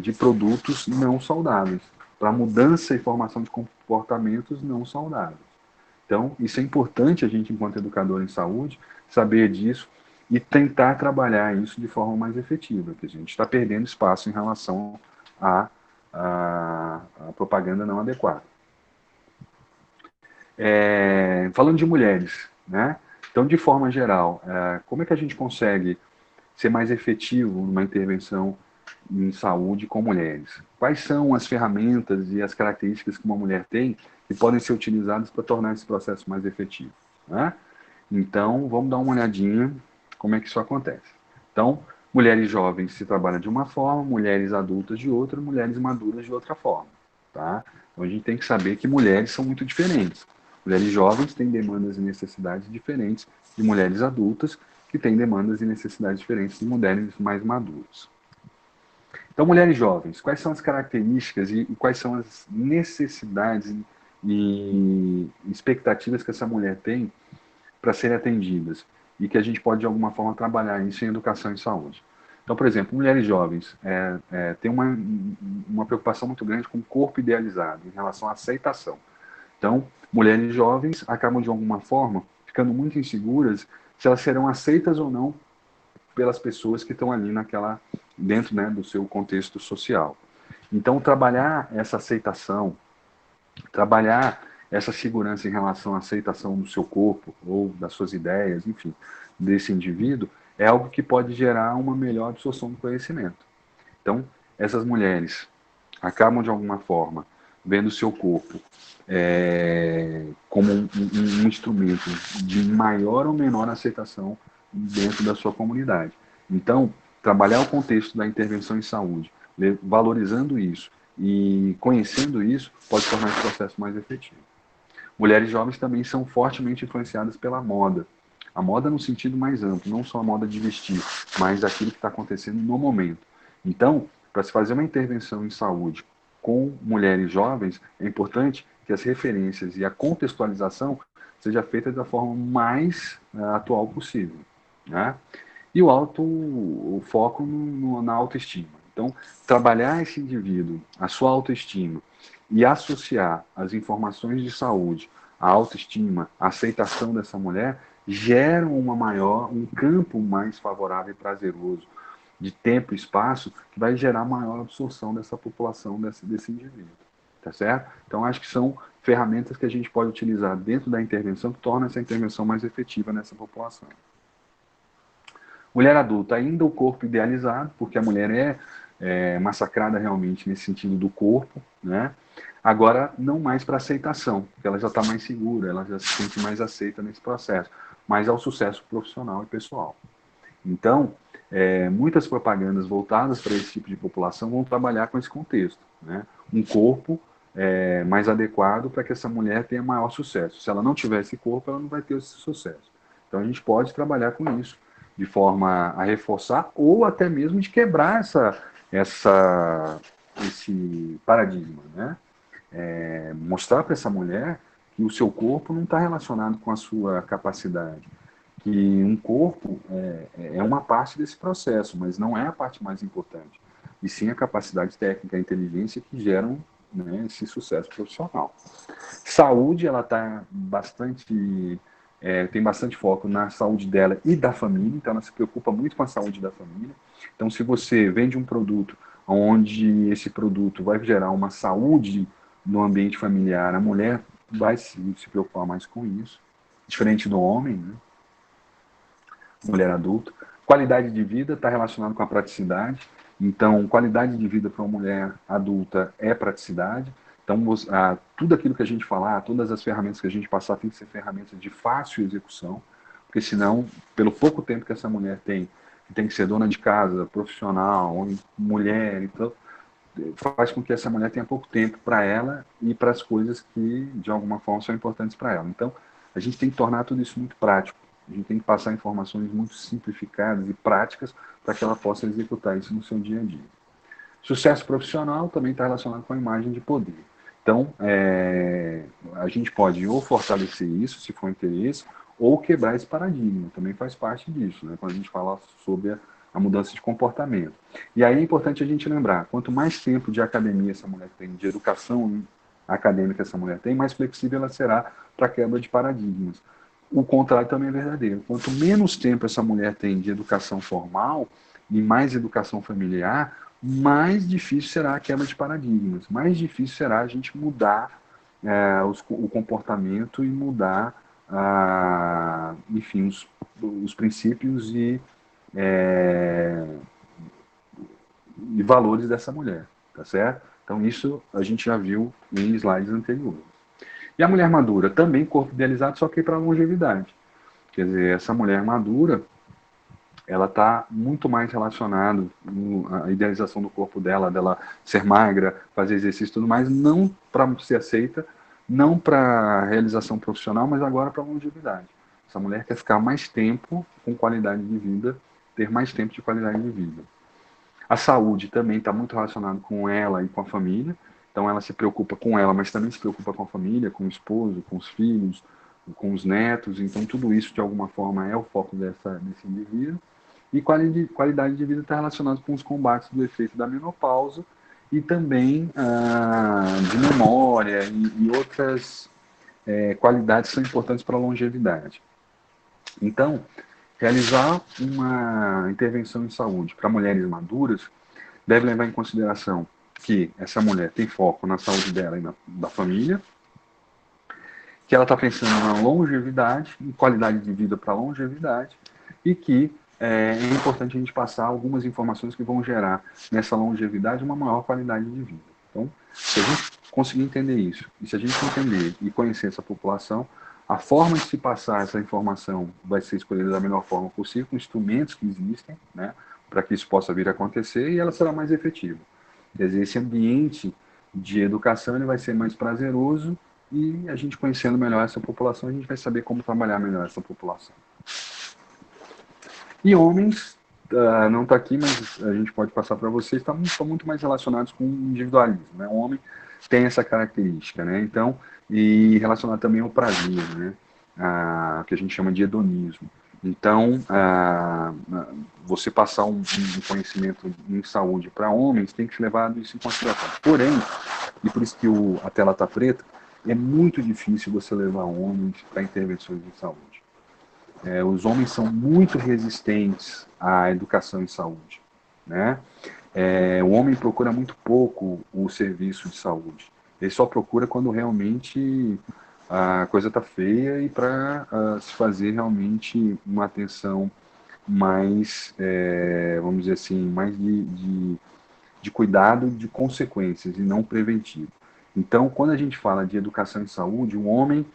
de produtos não saudáveis, para mudança e formação de comportamentos não saudáveis. Então, isso é importante a gente, enquanto educador em saúde, saber disso e tentar trabalhar isso de forma mais efetiva, porque a gente está perdendo espaço em relação à propaganda não adequada. Falando de mulheres, né? Então, de forma geral, como é que a gente consegue ser mais efetivo numa intervenção em saúde com mulheres? Quais são as ferramentas e as características que uma mulher tem que podem ser utilizadas para tornar esse processo mais efetivo? Né? Então, vamos dar uma olhadinha como é que isso acontece. Então, mulheres jovens se trabalha de uma forma, mulheres adultas de outra, mulheres maduras de outra forma. Tá? Então, a gente tem que saber que mulheres são muito diferentes. Mulheres jovens têm demandas e necessidades diferentes de mulheres adultas, que têm demandas e necessidades diferentes de mulheres mais maduras. Então, mulheres jovens, quais são as características e quais são as necessidades e expectativas que essa mulher tem para serem atendidas e que a gente pode, de alguma forma, trabalhar isso em educação e saúde? Então, por exemplo, mulheres jovens têm uma preocupação muito grande com o corpo idealizado, em relação à aceitação. Então, mulheres jovens acabam, de alguma forma, ficando muito inseguras se elas serão aceitas ou não pelas pessoas que estão ali dentro, né, do seu contexto social. Então, trabalhar essa aceitação, trabalhar essa segurança em relação à aceitação do seu corpo ou das suas ideias, enfim, desse indivíduo, é algo que pode gerar uma melhor absorção do conhecimento. Então, essas mulheres acabam, de alguma forma, vendo o seu corpo como um instrumento de maior ou menor aceitação dentro da sua comunidade. Então, trabalhar o contexto da intervenção em saúde, valorizando isso e conhecendo isso, pode tornar esse processo mais efetivo. Mulheres jovens também são fortemente influenciadas pela moda. A moda no sentido mais amplo, não só a moda de vestir, mas aquilo que está acontecendo no momento. Então, para se fazer uma intervenção em saúde com mulheres jovens, é importante que as referências e a contextualização seja feita da forma mais atual possível. Né? E o foco na autoestima. Então, trabalhar esse indivíduo, a sua autoestima, e associar as informações de saúde à autoestima, à aceitação dessa mulher, geram um campo mais favorável e prazeroso de tempo e espaço, que vai gerar maior absorção dessa população, desse indivíduo. Tá certo? Então, acho que são ferramentas que a gente pode utilizar dentro da intervenção que tornam essa intervenção mais efetiva nessa população. Mulher adulta, ainda o corpo idealizado, porque a mulher é massacrada realmente nesse sentido do corpo, né? Agora, não mais para aceitação, porque ela já está mais segura, ela já se sente mais aceita nesse processo, mas ao sucesso profissional e pessoal. Então, muitas propagandas voltadas para esse tipo de população vão trabalhar com esse contexto, né? Um corpo mais adequado para que essa mulher tenha maior sucesso. Se ela não tiver esse corpo, ela não vai ter esse sucesso. Então, a gente pode trabalhar com isso de forma a reforçar ou até mesmo de quebrar esse paradigma, né? Mostrar para essa mulher que o seu corpo não está relacionado com a sua capacidade, que um corpo é uma parte desse processo, mas não é a parte mais importante, e sim a capacidade técnica, a inteligência que geram, né, esse sucesso profissional. Saúde, ela está bastante, tem bastante foco na saúde dela e da família, então ela se preocupa muito com a saúde da família. Então, se você vende um produto onde esse produto vai gerar uma saúde no ambiente familiar, a mulher vai se preocupar mais com isso, diferente do homem, né? Mulher adulta. Qualidade de vida está relacionado com a praticidade. Então, qualidade de vida para uma mulher adulta é praticidade. Então, tudo aquilo que a gente falar, todas as ferramentas que a gente passar, tem que ser ferramentas de fácil execução, porque senão, pelo pouco tempo que essa mulher tem, que tem que ser dona de casa, profissional, mulher, então, faz com que essa mulher tenha pouco tempo para ela e para as coisas que, de alguma forma, são importantes para ela. Então, a gente tem que tornar tudo isso muito prático. A gente tem que passar informações muito simplificadas e práticas para que ela possa executar isso no seu dia a dia. Sucesso profissional também está relacionado com a imagem de poder. Então, a gente pode ou fortalecer isso, se for interesse, ou quebrar esse paradigma, também faz parte disso, né? Quando a gente fala sobre a mudança de comportamento. E aí é importante a gente lembrar, quanto mais tempo de academia essa mulher tem, de educação acadêmica essa mulher tem, mais flexível ela será para a quebra de paradigmas. O contrário também é verdadeiro. Quanto menos tempo essa mulher tem de educação formal e mais educação familiar, mais difícil será a quebra de paradigmas, mais difícil será a gente mudar o comportamento e mudar, enfim, os princípios e valores dessa mulher, tá certo? Então isso a gente já viu em slides anteriores. E a mulher madura, também corpo idealizado, só que para longevidade. Quer dizer, essa mulher madura, ela está muito mais relacionada à idealização do corpo dela ser magra, fazer exercício e tudo mais, não para ser aceita, não para realização profissional, mas agora para longevidade. Essa mulher quer ficar mais tempo com qualidade de vida, ter mais tempo de qualidade de vida. A saúde também está muito relacionada com ela e com a família, então ela se preocupa com ela, mas também se preocupa com a família, com o esposo, com os filhos, com os netos, então tudo isso de alguma forma é o foco desse indivíduo. E qualidade de vida está relacionado com os combates do efeito da menopausa e também de memória e outras qualidades que são importantes para a longevidade. Então, realizar uma intervenção em saúde para mulheres maduras deve levar em consideração que essa mulher tem foco na saúde dela e da família, que ela está pensando na longevidade, em qualidade de vida para longevidade, e que é importante a gente passar algumas informações que vão gerar nessa longevidade uma maior qualidade de vida. Então, se a gente conseguir entender isso, e se a gente entender e conhecer essa população, a forma de se passar essa informação vai ser escolhida da melhor forma possível, com instrumentos que existem, né, para que isso possa vir a acontecer, e ela será mais efetiva. Quer dizer, esse ambiente de educação ele vai ser mais prazeroso e a gente conhecendo melhor essa população, a gente vai saber como trabalhar melhor essa população. E homens, não está aqui, mas a gente pode passar para vocês, estão muito mais relacionados com o individualismo. Né? O homem tem essa característica, né? Então, e relacionado também ao prazer, né? Que a gente chama de hedonismo. Então, você passar um conhecimento em saúde para homens tem que ser levado isso em consideração. Porém, e por isso que a tela está preta, é muito difícil você levar homens para intervenções de saúde. Os homens são muito resistentes à educação em saúde, né? O homem procura muito pouco o serviço de saúde. Ele só procura quando realmente a coisa está feia e para se fazer realmente uma atenção mais, vamos dizer assim, mais de cuidado de consequências e não preventivo. Então, quando a gente fala de educação em saúde, o homem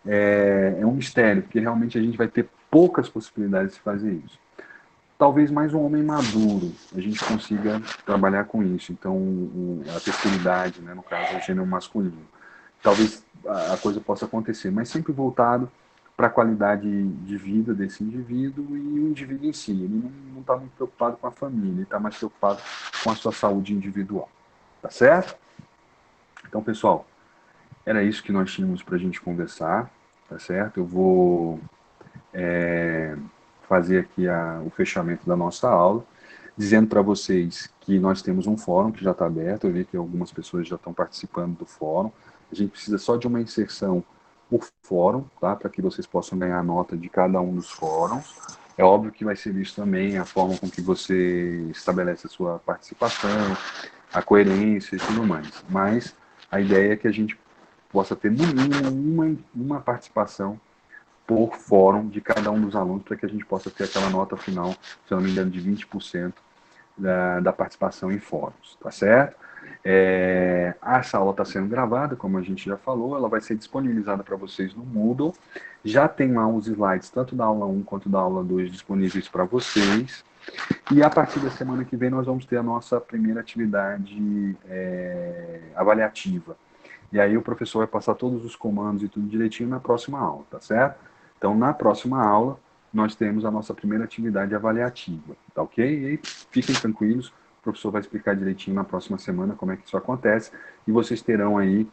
é um mistério, porque realmente a gente vai ter poucas possibilidades de fazer isso. Talvez mais um homem maduro a gente consiga trabalhar com isso. Então, a terceira idade, né, no caso, é o gênero masculino. Talvez a coisa possa acontecer, mas sempre voltado para a qualidade de vida desse indivíduo e o indivíduo em si. Ele não está muito preocupado com a família, ele está mais preocupado com a sua saúde individual. Tá certo? Então, pessoal, era isso que nós tínhamos para a gente conversar, tá certo? Eu vou fazer aqui o fechamento da nossa aula, dizendo para vocês que nós temos um fórum que já está aberto. Eu vi que algumas pessoas já estão participando do fórum. A gente precisa só de uma inserção por fórum, tá? Para que vocês possam ganhar a nota de cada um dos fóruns. É óbvio que vai ser visto também a forma com que você estabelece a sua participação, a coerência e tudo mais. Mas a ideia é que a gente possa ter no mínimo uma participação por fórum de cada um dos alunos, para que a gente possa ter aquela nota final, se eu não me engano, de 20% da participação em fóruns, tá certo? Essa aula está sendo gravada, como a gente já falou, ela vai ser disponibilizada para vocês no Moodle. Já tem lá os slides, tanto da aula 1 quanto da aula 2, disponíveis para vocês. E a partir da semana que vem nós vamos ter a nossa primeira atividade avaliativa. E aí o professor vai passar todos os comandos e tudo direitinho na próxima aula, tá certo? Então, na próxima aula, nós temos a nossa primeira atividade avaliativa, tá ok? E aí, fiquem tranquilos, o professor vai explicar direitinho na próxima semana como é que isso acontece, e vocês terão aí,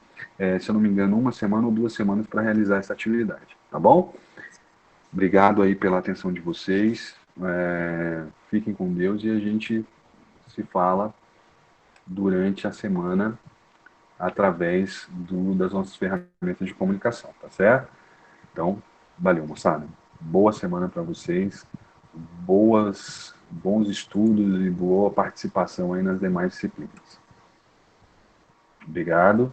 se eu não me engano, 1 semana ou 2 semanas para realizar essa atividade, tá bom? Obrigado aí pela atenção de vocês, fiquem com Deus e a gente se fala durante a semana através das nossas ferramentas de comunicação, tá certo? Então, valeu, moçada. Boa semana para vocês, bons estudos e boa participação aí nas demais disciplinas. Obrigado.